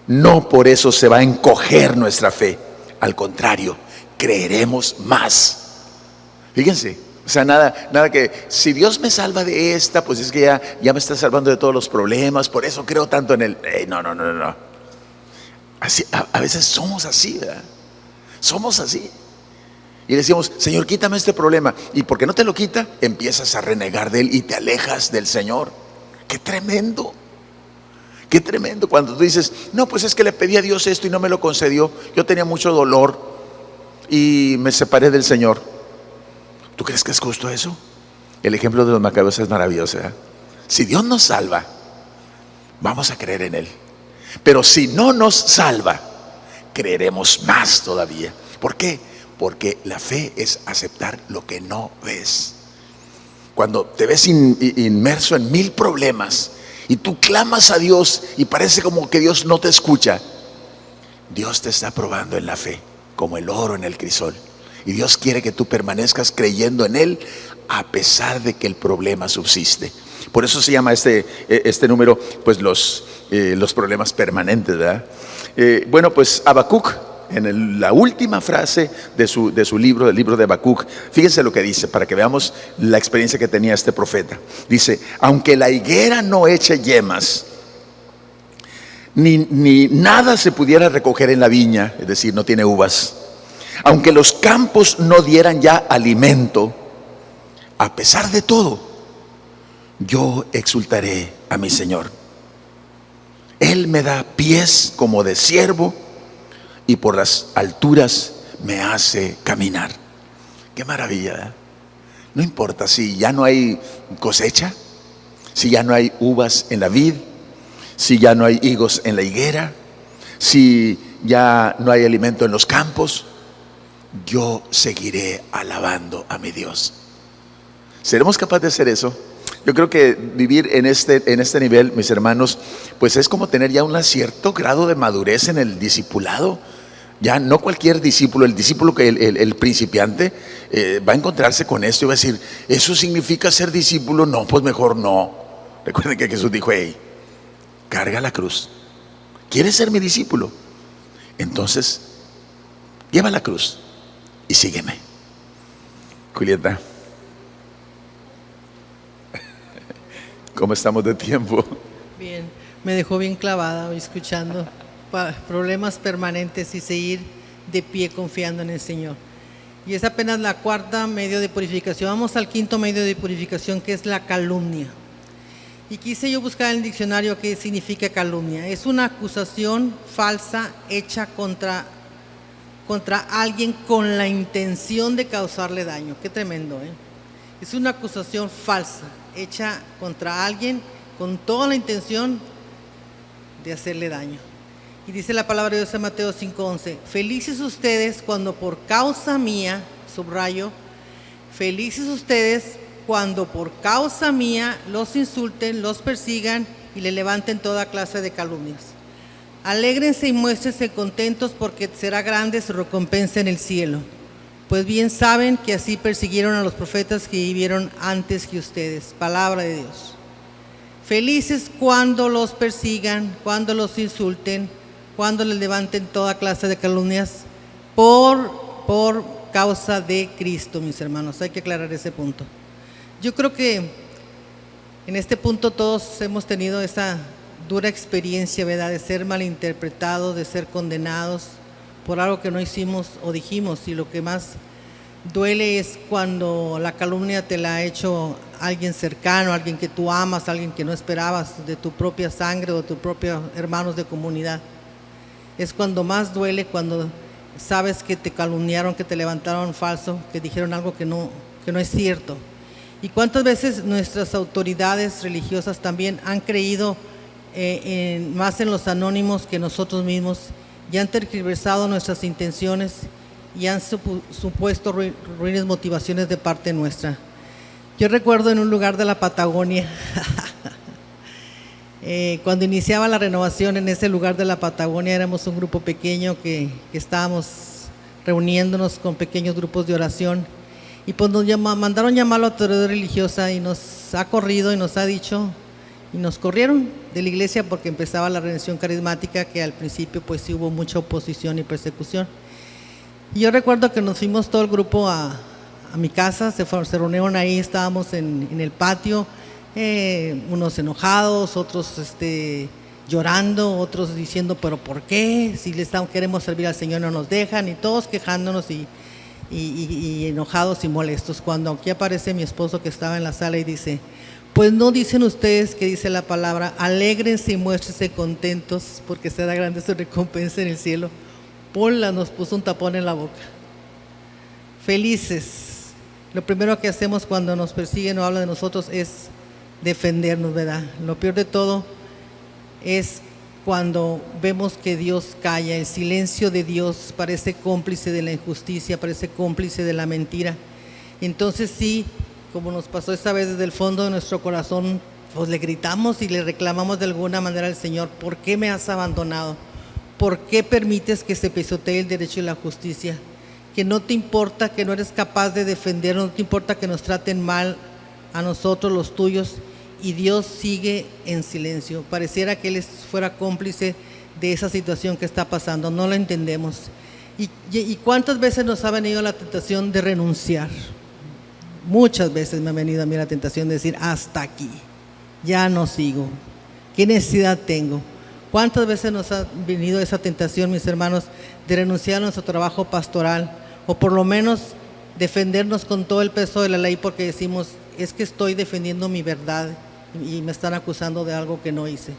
no por eso se va a encoger nuestra fe. Al contrario, creeremos más. Fíjense, o sea, nada que si Dios me salva de esta, pues es que ya me está salvando de todos los problemas, por eso creo tanto en Él. No. Así, a veces somos así, ¿verdad? Somos así. Y decimos, Señor, quítame este problema. Y porque no te lo quita, empiezas a renegar de Él y te alejas del Señor. ¡Qué tremendo! ¡Qué tremendo! Cuando tú dices, no, pues es que le pedí a Dios esto y no me lo concedió. Yo tenía mucho dolor y me separé del Señor. ¿Tú crees que es justo eso? El ejemplo de los macabeos es maravilloso, ¿verdad? Si Dios nos salva, vamos a creer en Él. Pero si no nos salva, creeremos más todavía. ¿Por qué? Porque la fe es aceptar lo que no ves. Cuando te ves inmerso en 1000 problemas y tú clamas a Dios y parece como que Dios no te escucha, Dios te está probando en la fe, como el oro en el crisol. Y Dios quiere que tú permanezcas creyendo en Él a pesar de que el problema subsiste. Por eso se llama este número, pues los problemas permanentes, ¿verdad? Bueno, pues Habacuc, en la última frase de su libro, del libro de Habacuc, fíjense lo que dice para que veamos la experiencia que tenía este profeta. Dice, aunque la higuera no eche yemas, ni nada se pudiera recoger en la viña, es decir, no tiene uvas, aunque los campos no dieran ya alimento, a pesar de todo, yo exultaré a mi Señor. Él me da pies como de siervo y por las alturas me hace caminar. Qué maravilla, ¿verdad? No importa si ya no hay cosecha, si ya no hay uvas en la vid, si ya no hay higos en la higuera, si ya no hay alimento en los campos, yo seguiré alabando a mi Dios. ¿Seremos capaces de hacer eso? Yo creo que vivir en este nivel, mis hermanos, pues es como tener ya un cierto grado de madurez en el discipulado. Ya no cualquier discípulo, el discípulo que el principiante va a encontrarse con esto y va a decir, ¿eso significa ser discípulo? No, pues mejor no. Recuerden que Jesús dijo, hey, carga la cruz. ¿Quieres ser mi discípulo? Entonces, lleva la cruz y sígueme. Julieta, ¿cómo estamos de tiempo? Bien, me dejó bien clavada hoy escuchando problemas permanentes y seguir de pie confiando en el Señor. Y es apenas la cuarta medio de purificación. Vamos al quinto medio de purificación, que es la calumnia. Y quise yo buscar en el diccionario qué significa calumnia. Es una acusación falsa hecha contra alguien con la intención de causarle daño. Qué tremendo, ¿eh? Es una acusación falsa hecha contra alguien con toda la intención de hacerle daño. Y dice la palabra de Dios en Mateo 5:11, felices ustedes cuando por causa mía, subrayo, felices ustedes cuando por causa mía los insulten, los persigan y le levanten toda clase de calumnias. Alégrense y muéstrense contentos porque será grande su recompensa en el cielo. Pues bien saben que así persiguieron a los profetas que vivieron antes que ustedes. Palabra de Dios. Felices cuando los persigan, cuando los insulten, cuando les levanten toda clase de calumnias por causa de Cristo, mis hermanos. Hay que aclarar ese punto. Yo creo que en este punto todos hemos tenido esa dura experiencia, ¿verdad?, de ser malinterpretados, de ser condenados por algo que no hicimos o dijimos. Y lo que más duele es cuando la calumnia te la ha hecho alguien cercano, alguien que tú amas, alguien que no esperabas, de tu propia sangre o de tus propios hermanos de comunidad. Es cuando más duele, cuando sabes que te calumniaron, que te levantaron falso, que dijeron algo que no es cierto. Y cuántas veces nuestras autoridades religiosas también han creído más en los anónimos que nosotros mismos, y han tergiversado nuestras intenciones y han supuesto ruines motivaciones de parte nuestra. Yo recuerdo en un lugar de la Patagonia Cuando iniciaba la renovación en ese lugar de la Patagonia, éramos un grupo pequeño que estábamos reuniéndonos con pequeños grupos de oración. Y pues nos mandaron llamar a la autoridad religiosa y nos ha corrido y nos ha dicho, y nos corrieron de la iglesia porque empezaba la redención carismática, que al principio pues sí hubo mucha oposición y persecución. Y yo recuerdo que nos fuimos todo el grupo a mi casa, se reunieron ahí, estábamos en el patio, unos enojados, otros llorando, otros diciendo, pero ¿por qué? Si queremos servir al Señor no nos dejan, y todos quejándonos y enojados y molestos. Cuando aquí aparece mi esposo que estaba en la sala y dice, pues no dicen ustedes que dice la palabra, alégrense y muéstrense contentos porque será grande su recompensa en el cielo. Ponla, nos puso un tapón en la boca. Felices. Lo primero que hacemos cuando nos persiguen o hablan de nosotros es defendernos, ¿verdad? Lo peor de todo es cuando vemos que Dios calla. El silencio de Dios parece cómplice de la injusticia, parece cómplice de la mentira. Entonces sí, como nos pasó esta vez, desde el fondo de nuestro corazón, pues le gritamos y le reclamamos de alguna manera al Señor, ¿por qué me has abandonado? ¿Por qué permites que se pisotee el derecho y la justicia? Que no te importa, que no eres capaz de defender, no te importa que nos traten mal a nosotros, los tuyos, y Dios sigue en silencio. Pareciera que Él fuera cómplice de esa situación que está pasando, no lo entendemos. ¿Y cuántas veces nos ha venido la tentación de renunciar? Muchas veces me ha venido a mí la tentación de decir, hasta aquí, ya no sigo, ¿qué necesidad tengo? ¿Cuántas veces nos ha venido esa tentación, mis hermanos, de renunciar a nuestro trabajo pastoral, o por lo menos defendernos con todo el peso de la ley porque decimos, es que estoy defendiendo mi verdad y me están acusando de algo que no hice?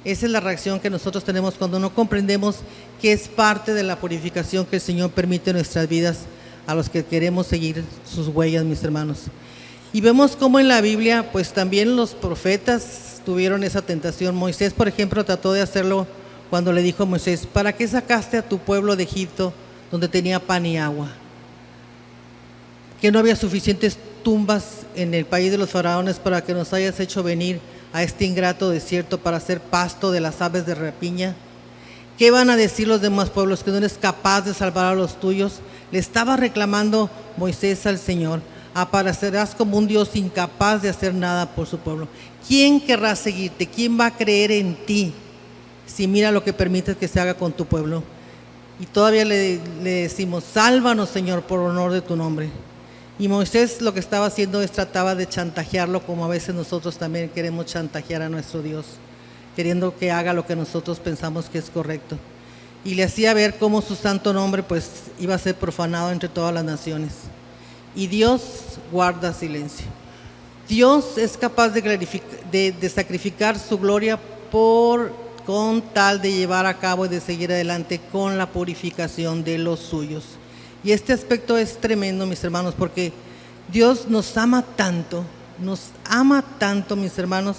Esa es la reacción que nosotros tenemos cuando no comprendemos que es parte de la purificación que el Señor permite en nuestras vidas a los que queremos seguir sus huellas, mis hermanos. Y vemos cómo en la Biblia, pues también los profetas tuvieron esa tentación. Moisés, por ejemplo, trató de hacerlo cuando le dijo a Moisés, ¿para qué sacaste a tu pueblo de Egipto donde tenía pan y agua? Que no había suficientes tumbas en el país de los faraones para que nos hayas hecho venir a este ingrato desierto para ser pasto de las aves de rapiña. ¿Qué van a decir los demás pueblos? Que no eres capaz de salvar a los tuyos. Le estaba reclamando Moisés al Señor, aparecerás como un Dios incapaz de hacer nada por su pueblo. ¿Quién querrá seguirte? ¿Quién va a creer en ti si mira lo que permites que se haga con tu pueblo? Y todavía le decimos, sálvanos, Señor, por honor de tu nombre. Y Moisés lo que estaba haciendo es trataba de chantajearlo, como a veces nosotros también queremos chantajear a nuestro Dios, queriendo que haga lo que nosotros pensamos que es correcto. Y le hacía ver cómo su santo nombre pues iba a ser profanado entre todas las naciones. Y Dios guarda silencio. Dios es capaz de sacrificar su gloria con tal de llevar a cabo y de seguir adelante con la purificación de los suyos. Y este aspecto es tremendo, mis hermanos, porque Dios nos ama tanto, mis hermanos,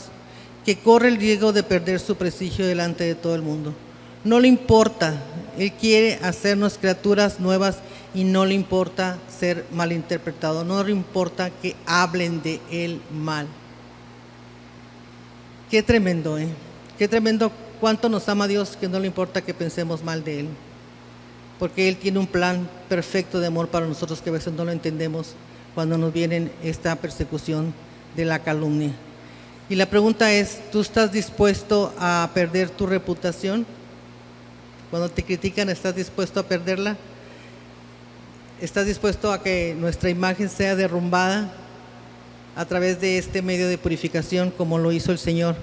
que corre el riesgo de perder su prestigio delante de todo el mundo. No le importa, Él quiere hacernos criaturas nuevas y no le importa ser malinterpretado, no le importa que hablen de Él mal. Qué tremendo, qué tremendo cuánto nos ama Dios, que no le importa que pensemos mal de Él, porque Él tiene un plan perfecto de amor para nosotros que a veces no lo entendemos cuando nos viene esta persecución de la calumnia. Y la pregunta es, ¿tú estás dispuesto a perder tu reputación? Cuando te critican, ¿estás dispuesto a perderla? ¿Estás dispuesto a que nuestra imagen sea derrumbada a través de este medio de purificación como lo hizo el Señor?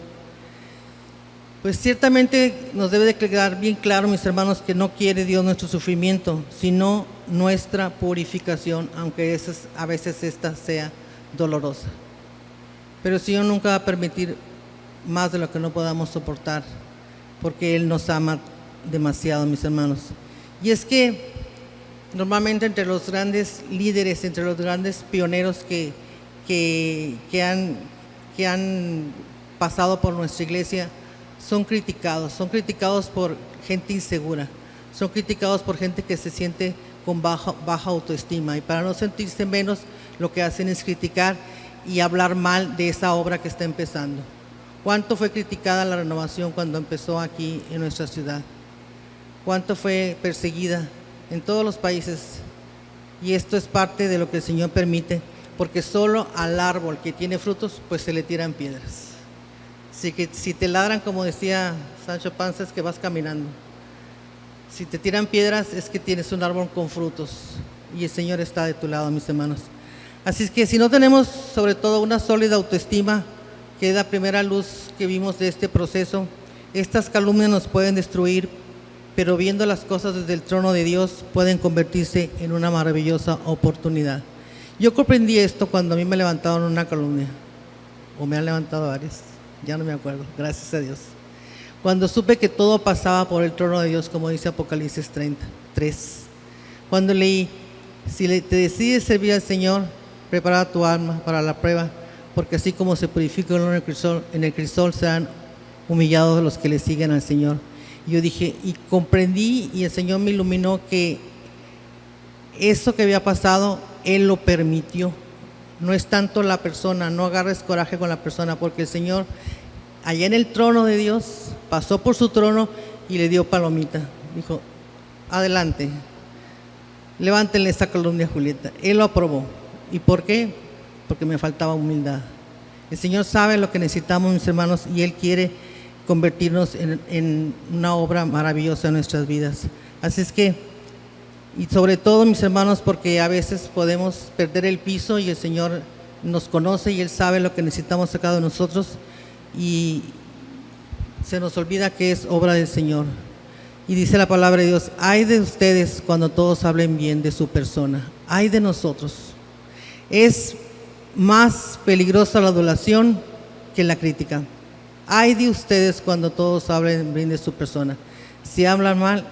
Pues ciertamente nos debe de quedar bien claro, mis hermanos, que no quiere Dios nuestro sufrimiento, sino nuestra purificación, aunque a veces esta sea dolorosa. Pero el Señor nunca va a permitir más de lo que no podamos soportar, porque Él nos ama demasiado, mis hermanos. Y es que normalmente entre los grandes líderes, entre los grandes pioneros que han pasado por nuestra iglesia, son criticados por gente insegura, son criticados por gente que se siente con baja autoestima, y para no sentirse menos, lo que hacen es criticar y hablar mal de esa obra que está empezando. ¿Cuánto fue criticada la renovación cuando empezó aquí en nuestra ciudad? ¿Cuánto fue perseguida en todos los países? Y esto es parte de lo que el Señor permite, porque solo al árbol que tiene frutos, pues se le tiran piedras. Así que si te ladran, como decía Sancho Panza, es que vas caminando. Si te tiran piedras, es que tienes un árbol con frutos y el Señor está de tu lado, mis hermanos. Así es que si no tenemos sobre todo una sólida autoestima, que es la primera luz que vimos de este proceso, estas calumnias nos pueden destruir, pero viendo las cosas desde el trono de Dios pueden convertirse en una maravillosa oportunidad. Yo comprendí esto cuando a mí me levantaron una calumnia, o me han levantado varias, ya no me acuerdo, gracias a Dios. Cuando supe que todo pasaba por el trono de Dios, como dice Apocalipsis 33. Cuando leí, si te decides servir al Señor, prepara tu alma para la prueba, porque así como se purifica el oro en el crisol, serán humillados los que le siguen al Señor. Y yo dije, y comprendí, y el Señor me iluminó que eso que había pasado, Él lo permitió. No es tanto la persona, no agarres coraje con la persona, porque el Señor, allá en el trono de Dios, pasó por su trono y le dio palomita. Dijo, adelante, levántenle esta calumnia a Julieta. Él lo aprobó. ¿Y por qué? Porque me faltaba humildad. El Señor sabe lo que necesitamos, mis hermanos, y Él quiere convertirnos en una obra maravillosa en nuestras vidas. Así es que, y sobre todo, mis hermanos, porque a veces podemos perder el piso y el Señor nos conoce y Él sabe lo que necesitamos a cada uno de nosotros y se nos olvida que es obra del Señor. Y dice la palabra de Dios, ay de ustedes cuando todos hablen bien de su persona, ay de nosotros. Es más peligrosa la adulación que la crítica. Ay de ustedes cuando todos hablen bien de su persona. Si hablan mal,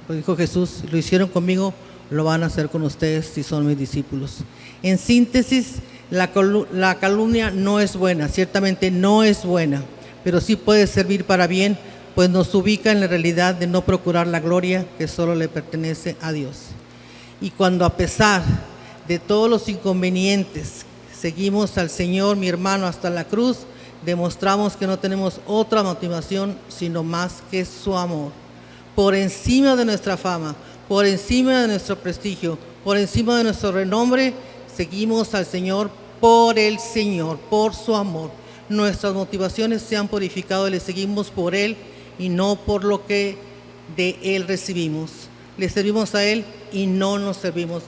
pues dijo Jesús, lo hicieron conmigo, lo van a hacer con ustedes si son mis discípulos. En síntesis, la calumnia no es buena, ciertamente no es buena, pero sí puede servir para bien, pues nos ubica en la realidad de no procurar la gloria que solo le pertenece a Dios. Y cuando a pesar de todos los inconvenientes seguimos al Señor, mi hermano, hasta la cruz, demostramos que no tenemos otra motivación sino más que su amor. Por encima de nuestra fama, por encima de nuestro prestigio, por encima de nuestro renombre, seguimos al Señor por el Señor, por su amor. Nuestras motivaciones se han purificado y le seguimos por Él y no por lo que de Él recibimos. Le servimos a Él y no nos servimos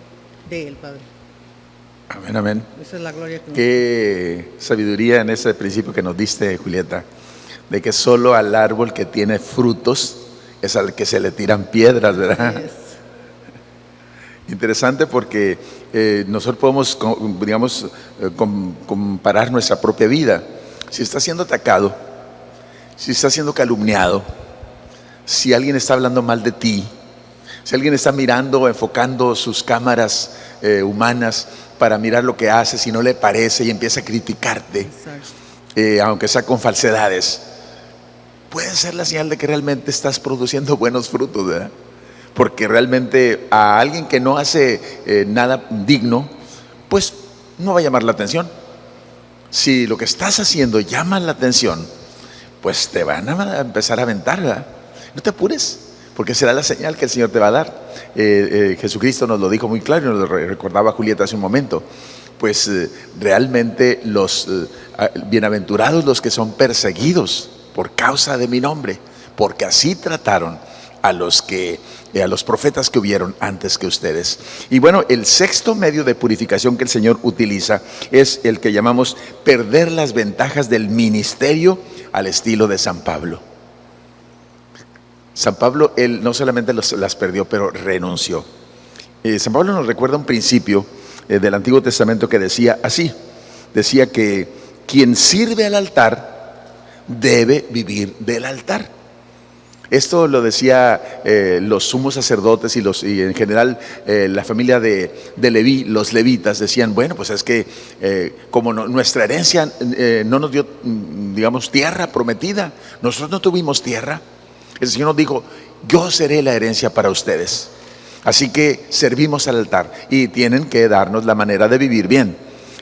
de Él, Padre. Amén, amén. Esa es la gloria que Qué sabiduría en ese principio que nos diste, Julieta, de que solo al árbol que tiene frutos es al que se le tiran piedras, ¿verdad? es. Interesante porque nosotros podemos, digamos, comparar nuestra propia vida. Si estás siendo atacado, si estás siendo calumniado, si alguien está hablando mal de ti, si alguien está mirando, enfocando sus cámaras humanas para mirar lo que haces y no le parece y empieza a criticarte, aunque sea con falsedades, puede ser la señal de que realmente estás produciendo buenos frutos, ¿verdad? Porque realmente a alguien que no hace nada digno, pues no va a llamar la atención. Si lo que estás haciendo llama la atención, pues te van a empezar a aventar, ¿verdad? No te apures, porque será la señal que el Señor te va a dar. Jesucristo nos lo dijo muy claro y nos lo recordaba Julieta hace un momento. Pues realmente los bienaventurados los que son perseguidos por causa de mi nombre, porque así trataron a los profetas que hubieron antes que ustedes. Y bueno, el sexto medio de purificación que el Señor utiliza es el que llamamos perder las ventajas del ministerio al estilo de San Pablo. San Pablo, él no solamente las perdió, pero renunció. San Pablo nos recuerda un principio del Antiguo Testamento que decía así, decía que quien sirve al altar debe vivir del altar. Esto lo decía los sumos sacerdotes y en general la familia de Leví, los levitas decían, bueno, pues es que como nuestra herencia no nos dio, digamos, tierra prometida, nosotros no tuvimos tierra, el Señor nos dijo, yo seré la herencia para ustedes. Así que servimos al altar y tienen que darnos la manera de vivir bien.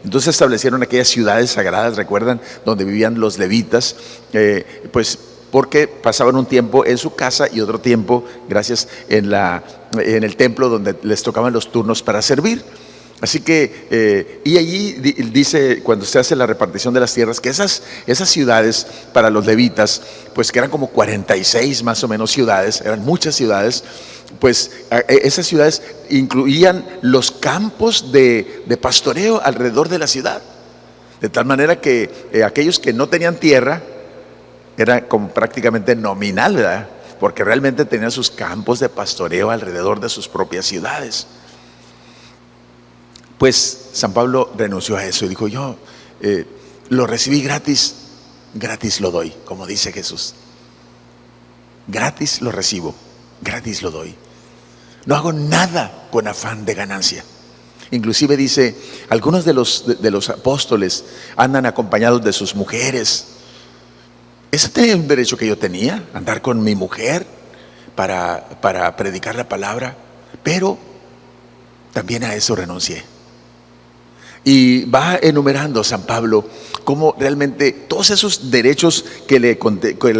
Entonces establecieron aquellas ciudades sagradas, recuerdan, donde vivían los levitas, pues porque pasaban un tiempo en su casa y otro tiempo, gracias, en el templo donde les tocaban los turnos para servir. Así que, y allí dice, cuando se hace la repartición de las tierras, que esas ciudades para los levitas, pues que eran como 46 más o menos ciudades, eran muchas ciudades, pues esas ciudades incluían los campos de pastoreo alrededor de la ciudad. De tal manera que aquellos que no tenían tierra, era como prácticamente nominal, ¿verdad? Porque realmente tenían sus campos de pastoreo alrededor de sus propias ciudades. Pues San Pablo renunció a eso y dijo: yo lo recibí gratis, gratis lo doy, como dice Jesús. Gratis lo recibo, gratis lo doy. No hago nada con afán de ganancia. Inclusive dice, algunos de los apóstoles andan acompañados de sus mujeres. Ese tenía un derecho que yo tenía, andar con mi mujer para predicar la palabra, pero también a eso renuncié. Y va enumerando San Pablo cómo realmente todos esos derechos que le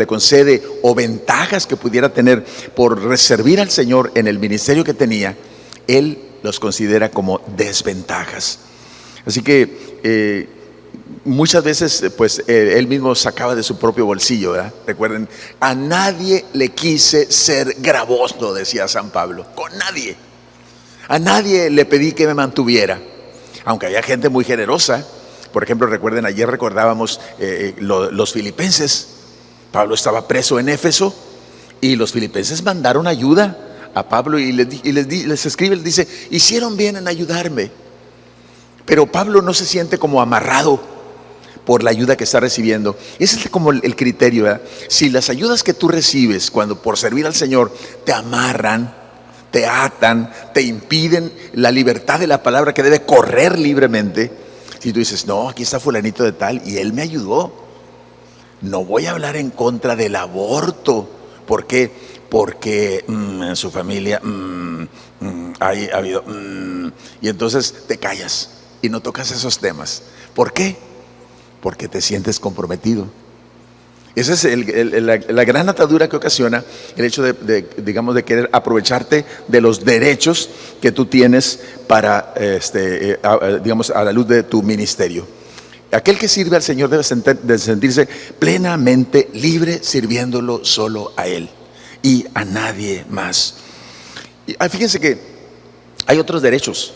concede, o ventajas que pudiera tener por servir al Señor en el ministerio que tenía, él los considera como desventajas. Así que muchas veces pues él mismo sacaba de su propio bolsillo, ¿verdad? Recuerden, a nadie le quise ser gravoso, decía San Pablo, con nadie. A nadie le pedí que me mantuviera. Aunque había gente muy generosa. Por ejemplo, recuerden, ayer recordábamos los filipenses. Pablo estaba preso en Éfeso y los filipenses mandaron ayuda a Pablo y les escribe, les dice: hicieron bien en ayudarme. Pero Pablo no se siente como amarrado por la ayuda que está recibiendo. Ese es como el criterio, ¿verdad? Si las ayudas que tú recibes cuando por servir al Señor te amarran, te atan, te impiden la libertad de la palabra que debe correr libremente. Si tú dices: no, aquí está fulanito de tal y él me ayudó, no voy a hablar en contra del aborto. ¿Por qué? Porque en su familia ha habido y entonces te callas y no tocas esos temas. ¿Por qué? Porque te sientes comprometido. Esa es la gran atadura que ocasiona el hecho de querer aprovecharte de los derechos que tú tienes para, a la luz de tu ministerio. Aquel que sirve al Señor debe sentirse plenamente libre sirviéndolo solo a Él y a nadie más. Y fíjense que hay otros derechos,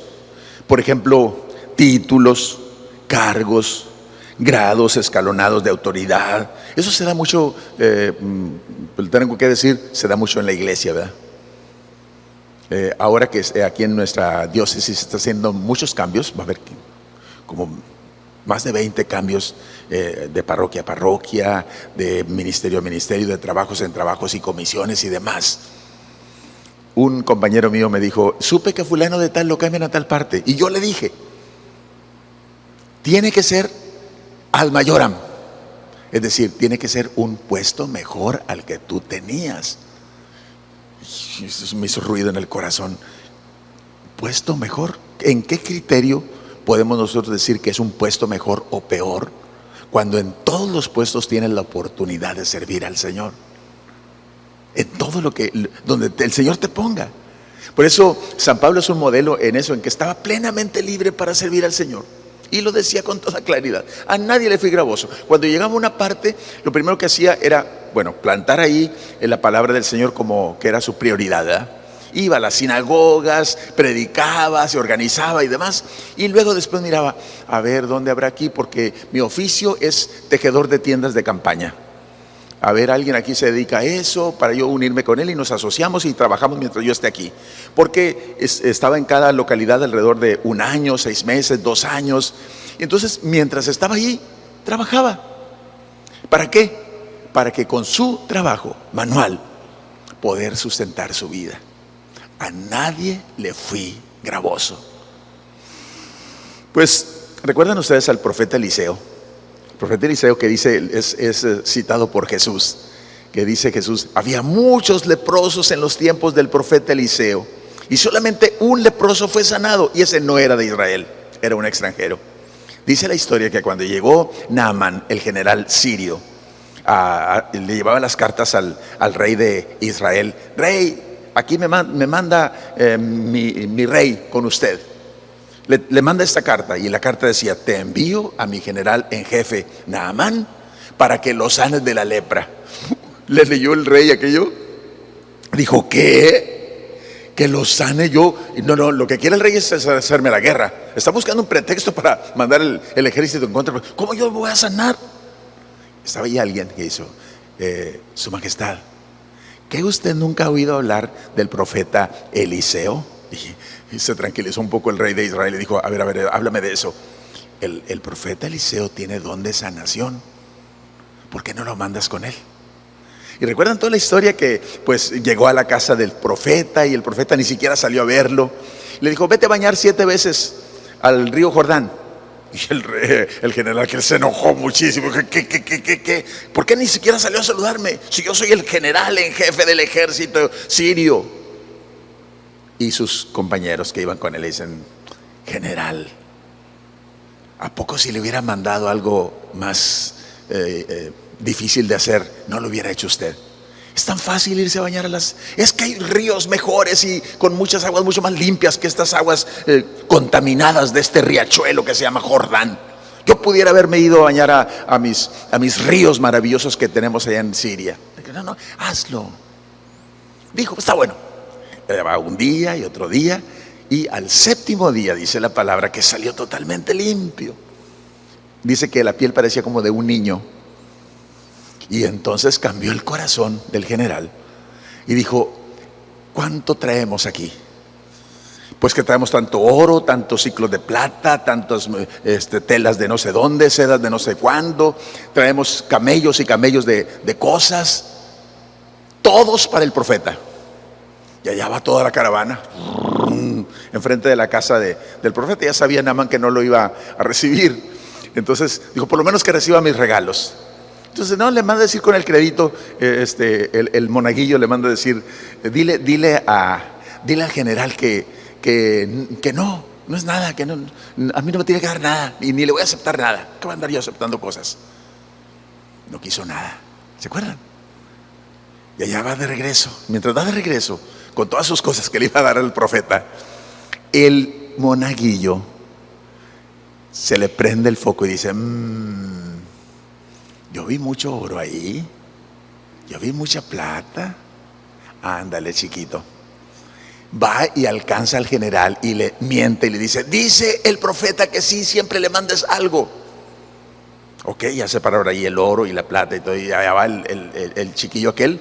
por ejemplo, títulos, cargos, grados escalonados de autoridad. Eso se da mucho, tengo que decir, se da mucho en la iglesia, ¿verdad? Ahora que aquí en nuestra diócesis se está haciendo muchos cambios, va a haber como más de 20 cambios de parroquia a parroquia, de ministerio a ministerio, de trabajos en trabajos y comisiones y demás. Un compañero mío me dijo: supe que fulano de tal lo cambian a tal parte. Y yo le dije: tiene que ser al mayoram, es decir, tiene que ser un puesto mejor al que tú tenías. Y eso me hizo ruido en el corazón. ¿Puesto mejor? ¿En qué criterio podemos nosotros decir que es un puesto mejor o peor, cuando en todos los puestos tienes la oportunidad de servir al Señor? En todo donde el Señor te ponga. Por eso San Pablo es un modelo en eso, en que estaba plenamente libre para servir al Señor. Y lo decía con toda claridad. A nadie le fui gravoso. Cuando llegaba a una parte, lo primero que hacía era, plantar ahí en la palabra del Señor como que era su prioridad, ¿verdad? Iba a las sinagogas, predicaba, se organizaba y demás. Y luego después miraba, a ver, ¿dónde habrá aquí? Porque mi oficio es tejedor de tiendas de campaña. A ver, alguien aquí se dedica a eso, para yo unirme con él y nos asociamos y trabajamos mientras yo esté aquí. Porque estaba en cada localidad alrededor de 1 año, 6 meses, 2 años. Y entonces, mientras estaba allí, trabajaba. ¿Para qué? Para que con su trabajo manual poder sustentar su vida. A nadie le fui gravoso. Pues, ¿recuerdan ustedes al profeta Eliseo? El profeta Eliseo, que dice, es citado por Jesús, que dice Jesús: había muchos leprosos en los tiempos del profeta Eliseo, y solamente un leproso fue sanado, y ese no era de Israel, era un extranjero. Dice la historia que cuando llegó Naamán, el general sirio, le llevaba las cartas al rey de Israel. Rey, aquí me manda mi rey con usted. Le manda esta carta, y la carta decía: te envío a mi general en jefe Naamán para que lo sanes de la lepra. Le leyó el rey aquello, dijo: ¿qué? Que lo sane yo. No, lo que quiere el rey es hacerme la guerra. Está buscando un pretexto para mandar el ejército en contra. ¿Cómo yo voy a sanar? Estaba ahí alguien que hizo: su majestad, ¿qué usted nunca ha oído hablar del profeta Eliseo? Y se tranquilizó un poco el rey de Israel y dijo: a ver, háblame de eso. El profeta Eliseo tiene don de sanación. ¿Por qué no lo mandas con él? Y recuerdan toda la historia que pues llegó a la casa del profeta, y el profeta ni siquiera salió a verlo. Le dijo: vete a bañar 7 veces al río Jordán. Y el general, que se enojó muchísimo: ¿Qué? ¿Por qué ni siquiera salió a saludarme? Si yo soy el general en jefe del ejército sirio. Y sus compañeros que iban con él le dicen: general, ¿a poco si le hubiera mandado algo más difícil de hacer, no lo hubiera hecho usted? Es tan fácil irse a bañar es que hay ríos mejores y con muchas aguas mucho más limpias que estas aguas contaminadas de este riachuelo que se llama Jordán. Yo pudiera haberme ido a bañar a mis ríos maravillosos que tenemos allá en Siria. No, hazlo. Dijo: está bueno. Va un día y otro día, y al 7º día, dice la palabra, que salió totalmente limpio. Dice que la piel parecía como de un niño. Y entonces cambió el corazón del general y dijo: ¿cuánto traemos aquí? Pues que traemos tanto oro, tantos ciclos de plata, tantas telas de no sé dónde, sedas de no sé cuándo. Traemos camellos y camellos de cosas, todos para el profeta. Y allá va toda la caravana enfrente de la casa del profeta. Ya sabía Naamán que no lo iba a recibir. Entonces dijo: por lo menos que reciba mis regalos. Entonces no, le manda a decir con el crédito, el monaguillo le manda a decir: dile al general que no es nada, que no, a mí no me tiene que dar nada, y ni le voy a aceptar nada. ¿Qué va a andar yo aceptando cosas? No quiso nada. ¿Se acuerdan? Y allá va de regreso. Mientras va de regreso con todas sus cosas que le iba a dar al profeta, el monaguillo se le prende el foco y dice: yo vi mucho oro ahí, yo vi mucha plata. Ándale, chiquito. Va y alcanza al general y le miente y le dice: dice el profeta que sí, siempre le mandes algo. Ok, ya se pararon ahí el oro y la plata y todo, y allá va el chiquillo aquel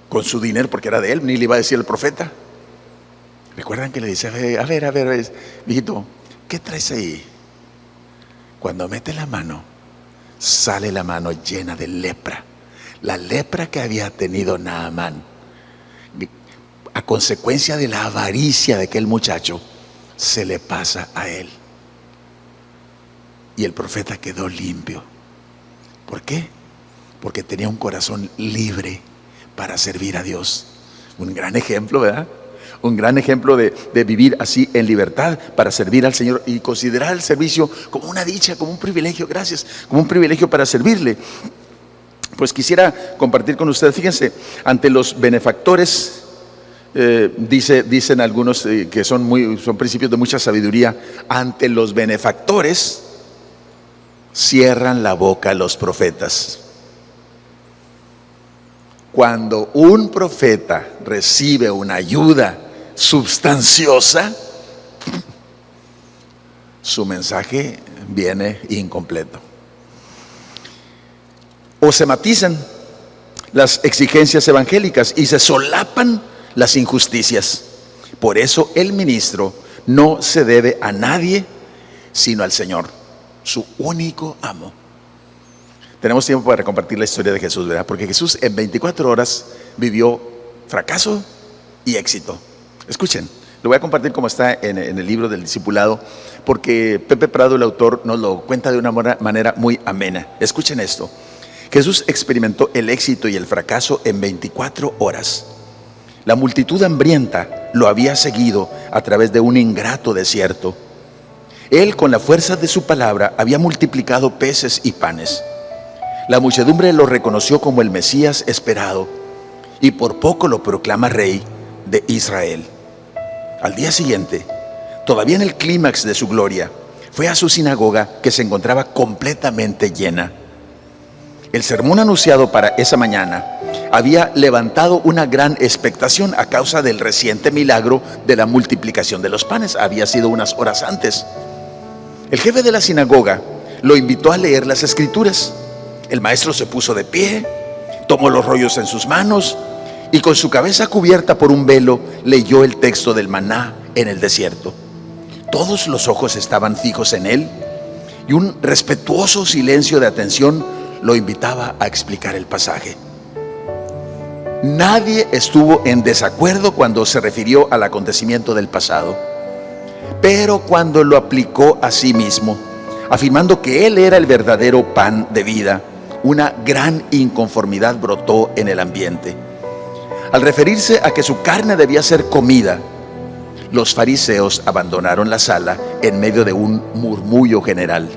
con su dinero, porque era de él, ni le iba a decir el profeta. Recuerdan que le dice: a ver, mijito, ¿qué traes ahí? Cuando mete la mano, sale la mano llena de lepra. La lepra que había tenido Naamán, a consecuencia de la avaricia de aquel muchacho, se le pasa a él. Y el profeta quedó limpio. ¿Por qué? Porque tenía un corazón libre para servir a Dios. Un gran ejemplo, ¿verdad? Un gran ejemplo de vivir así en libertad para servir al Señor y considerar el servicio como una dicha, como un privilegio. Gracias, como un privilegio para servirle. Pues quisiera compartir con ustedes, fíjense, ante los benefactores, dicen algunos que son principios de mucha sabiduría. Ante los benefactores cierran la boca los profetas. Cuando un profeta recibe una ayuda substanciosa, su mensaje viene incompleto. O se matizan las exigencias evangélicas y se solapan las injusticias. Por eso el ministro no se debe a nadie sino al Señor, su único amo. Tenemos tiempo para compartir la historia de Jesús, ¿verdad? Porque Jesús en 24 horas vivió fracaso y éxito. Escuchen, lo voy a compartir como está en el libro del discipulado, porque Pepe Prado, el autor, nos lo cuenta de una manera muy amena. Escuchen esto. Jesús experimentó el éxito y el fracaso en 24 horas. La multitud hambrienta lo había seguido a través de un ingrato desierto. Él, con la fuerza de su palabra, había multiplicado peces y panes. La muchedumbre lo reconoció como el Mesías esperado y por poco lo proclama rey de Israel. Al día siguiente, todavía en el clímax de su gloria, fue a su sinagoga, que se encontraba completamente llena. El sermón anunciado para esa mañana había levantado una gran expectación a causa del reciente milagro de la multiplicación de los panes. Había sido unas horas antes. El jefe de la sinagoga lo invitó a leer las escrituras. El maestro se puso de pie, tomó los rollos en sus manos y con su cabeza cubierta por un velo leyó el texto del maná en el desierto. Todos los ojos estaban fijos en él y un respetuoso silencio de atención lo invitaba a explicar el pasaje. Nadie estuvo en desacuerdo cuando se refirió al acontecimiento del pasado, pero cuando lo aplicó a sí mismo, afirmando que él era el verdadero pan de vida, una gran inconformidad brotó en el ambiente. Al referirse a que su carne debía ser comida, los fariseos abandonaron la sala en medio de un murmullo general.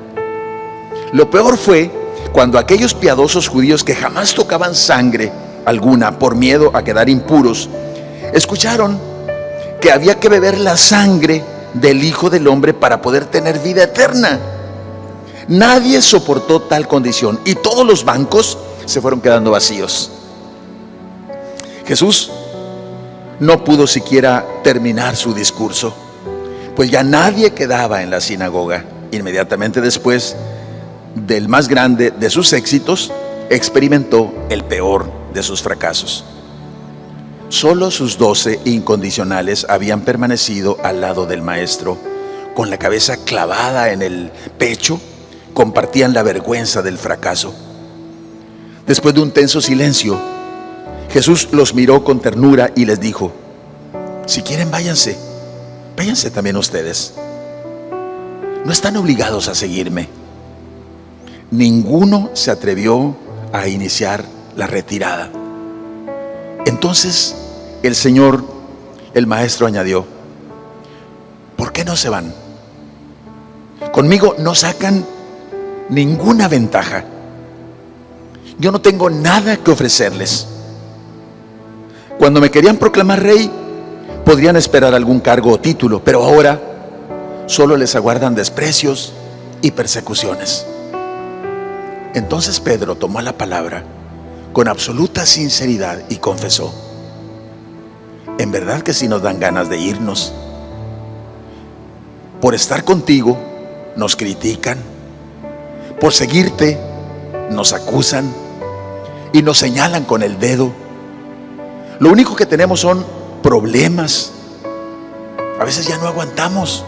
Lo peor fue cuando aquellos piadosos judíos que jamás tocaban sangre alguna por miedo a quedar impuros, escucharon que había que beber la sangre del Hijo del Hombre para poder tener vida eterna. Nadie soportó tal condición y todos los bancos se fueron quedando vacíos. Jesús no pudo siquiera terminar su discurso, pues ya nadie quedaba en la sinagoga. Inmediatamente después del más grande de sus éxitos, experimentó el peor de sus fracasos. Solo sus 12 incondicionales habían permanecido al lado del maestro. Con la cabeza clavada en el pecho, compartían la vergüenza del fracaso. Después de un tenso silencio, Jesús los miró con ternura y les dijo: si quieren, váyanse también ustedes. No están obligados a seguirme. Ninguno se atrevió a iniciar la retirada. Entonces el maestro añadió: ¿por qué no se van? Conmigo no sacan ninguna ventaja. Yo no tengo nada que ofrecerles. Cuando me querían proclamar rey, podrían esperar algún cargo o título, pero ahora solo les aguardan desprecios y persecuciones. Entonces Pedro tomó la palabra con absoluta sinceridad y confesó: en verdad que sí nos dan ganas de irnos. Por estar contigo nos critican, por seguirte nos acusan y nos señalan con el dedo. Lo único que tenemos son problemas. A veces ya no aguantamos.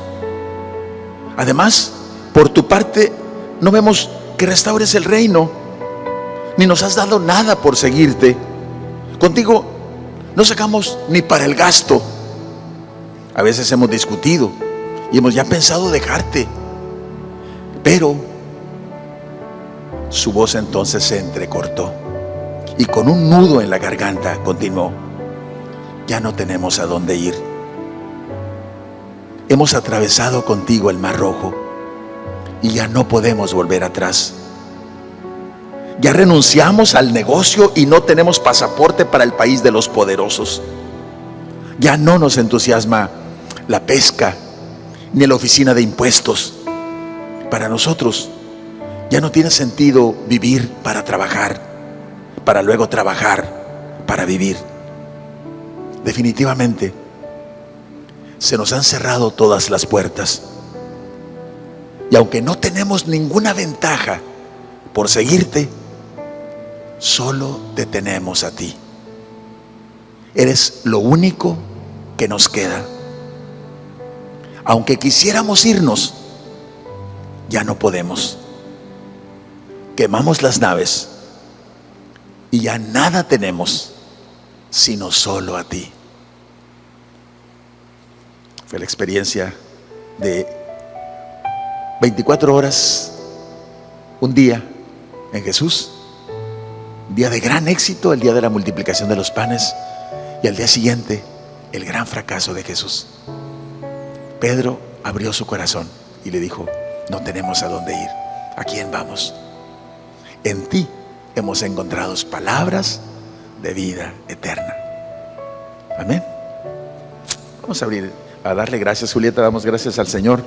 Además, por tu parte no vemos que restaures el reino, ni nos has dado nada por seguirte. Contigo no sacamos ni para el gasto. A veces hemos discutido y hemos ya pensado dejarte, pero su voz entonces se entrecortó y con un nudo en la garganta continuó: ya no tenemos a dónde ir. Hemos atravesado contigo el Mar Rojo y ya no podemos volver atrás. Ya renunciamos al negocio y no tenemos pasaporte para el país de los poderosos. Ya no nos entusiasma la pesca ni la oficina de impuestos. Para nosotros ya no tiene sentido vivir para trabajar, para luego trabajar para vivir. Definitivamente se nos han cerrado todas las puertas. Y aunque no tenemos ninguna ventaja por seguirte, solo te tenemos a ti. Eres lo único que nos queda. Aunque quisiéramos irnos, ya no podemos. Quemamos las naves y ya nada tenemos sino solo a ti. Fue la experiencia de 24 horas, un día en Jesús, un día de gran éxito, el día de la multiplicación de los panes, y al día siguiente el gran fracaso de Jesús. Pedro abrió su corazón y le dijo: no tenemos a dónde ir. ¿A quién vamos? En ti hemos encontrado palabras de vida eterna. Amén. Vamos a darle gracias, Julieta. Damos gracias al Señor.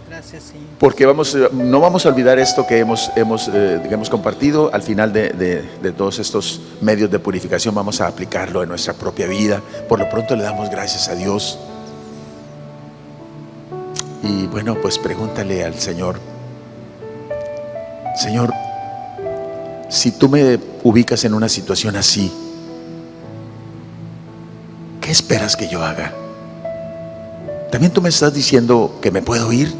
Gracias, Señor. Porque no vamos a olvidar esto que hemos compartido. Al final de todos estos medios de purificación vamos a aplicarlo en nuestra propia vida. Por lo pronto le damos gracias a Dios. Y bueno, pues pregúntale al Señor: Señor, si tú me ubicas en una situación así, ¿qué esperas que yo haga? También tú me estás diciendo que me puedo ir.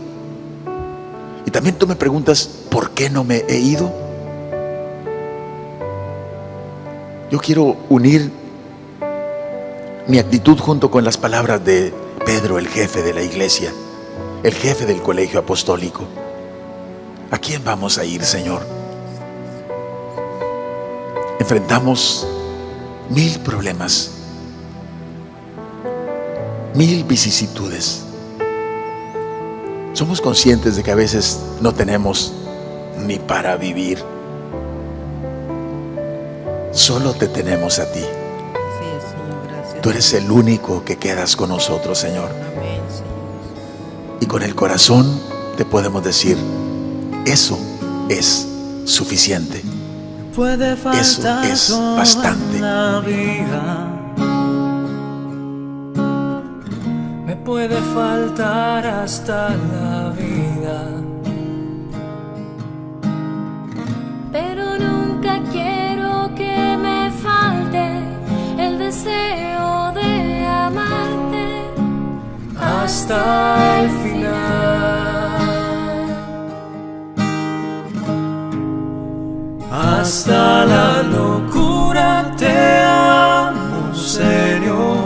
Y también tú me preguntas: ¿por qué no me he ido? Yo quiero unir mi actitud junto con las palabras de Pedro, el jefe de la iglesia, el jefe del colegio apostólico. ¿A quién vamos a ir, Señor? Enfrentamos 1000 problemas, 1000 vicisitudes. Somos conscientes de que a veces no tenemos ni para vivir. Solo te tenemos a ti. Así es, Señor, gracias. Tú eres el único que quedas con nosotros, Señor. Amén, Señor. Y con el corazón te podemos decir: eso es suficiente. Eso es bastante. La vida me puede faltar hasta la vida, pero nunca quiero que me falte el deseo de amarte hasta el final. Hasta la locura te amo, Señor.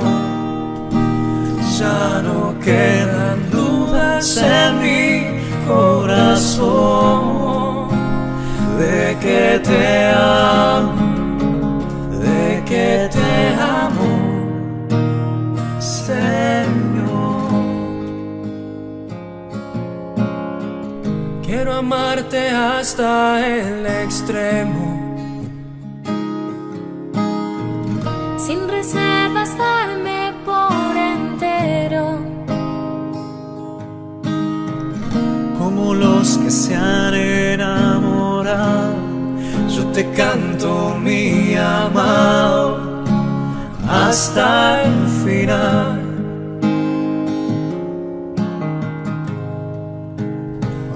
Ya no quedan dudas en mi corazón de que te amo, de que te amo, Señor. Quiero amarte hasta el extremo, sin reservas, darme por entero, como los que se han enamorado. Yo te canto, mi amado, hasta el final.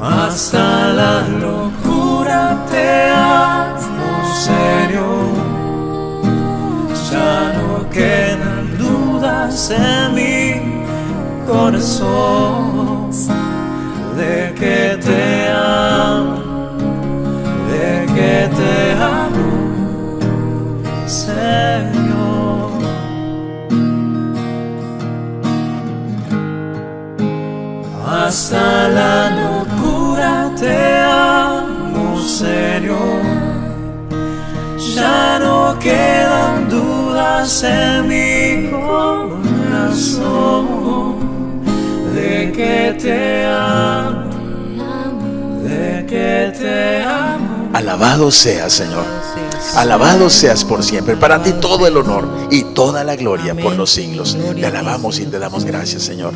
Hasta la locura te amo, Señor. Ya no quedan dudas en mi corazón de que te amo, de que te amo, Señor. Hasta la locura te amo, Señor. Ya no quedan dudas en mi corazón de que te amo, de que te amo. Alabado seas, Señor. Alabado seas por siempre. Para ti todo el honor y toda la gloria por los siglos. Te alabamos y te damos gracias, Señor,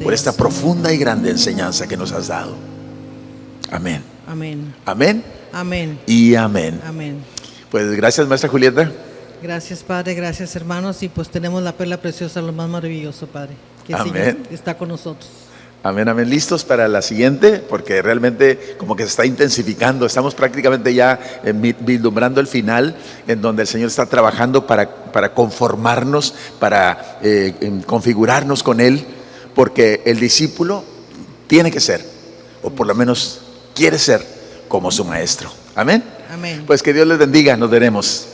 por esta profunda y grande enseñanza que nos has dado. Amén. Amén. Amén. Amén. Y amén. Amén. Pues gracias, maestra Julieta. Gracias, Padre. Gracias, hermanos. Y pues tenemos la perla preciosa, lo más maravilloso, Padre, que Amén. Señor está con nosotros. Amén, amén. ¿Listos para la siguiente? Porque realmente como que se está intensificando. Estamos prácticamente ya vislumbrando el final, en donde el Señor está trabajando para conformarnos, para configurarnos con Él, porque el discípulo tiene que ser, o por lo menos quiere ser, como su maestro. Amén. Amén. Pues que Dios les bendiga. Nos veremos.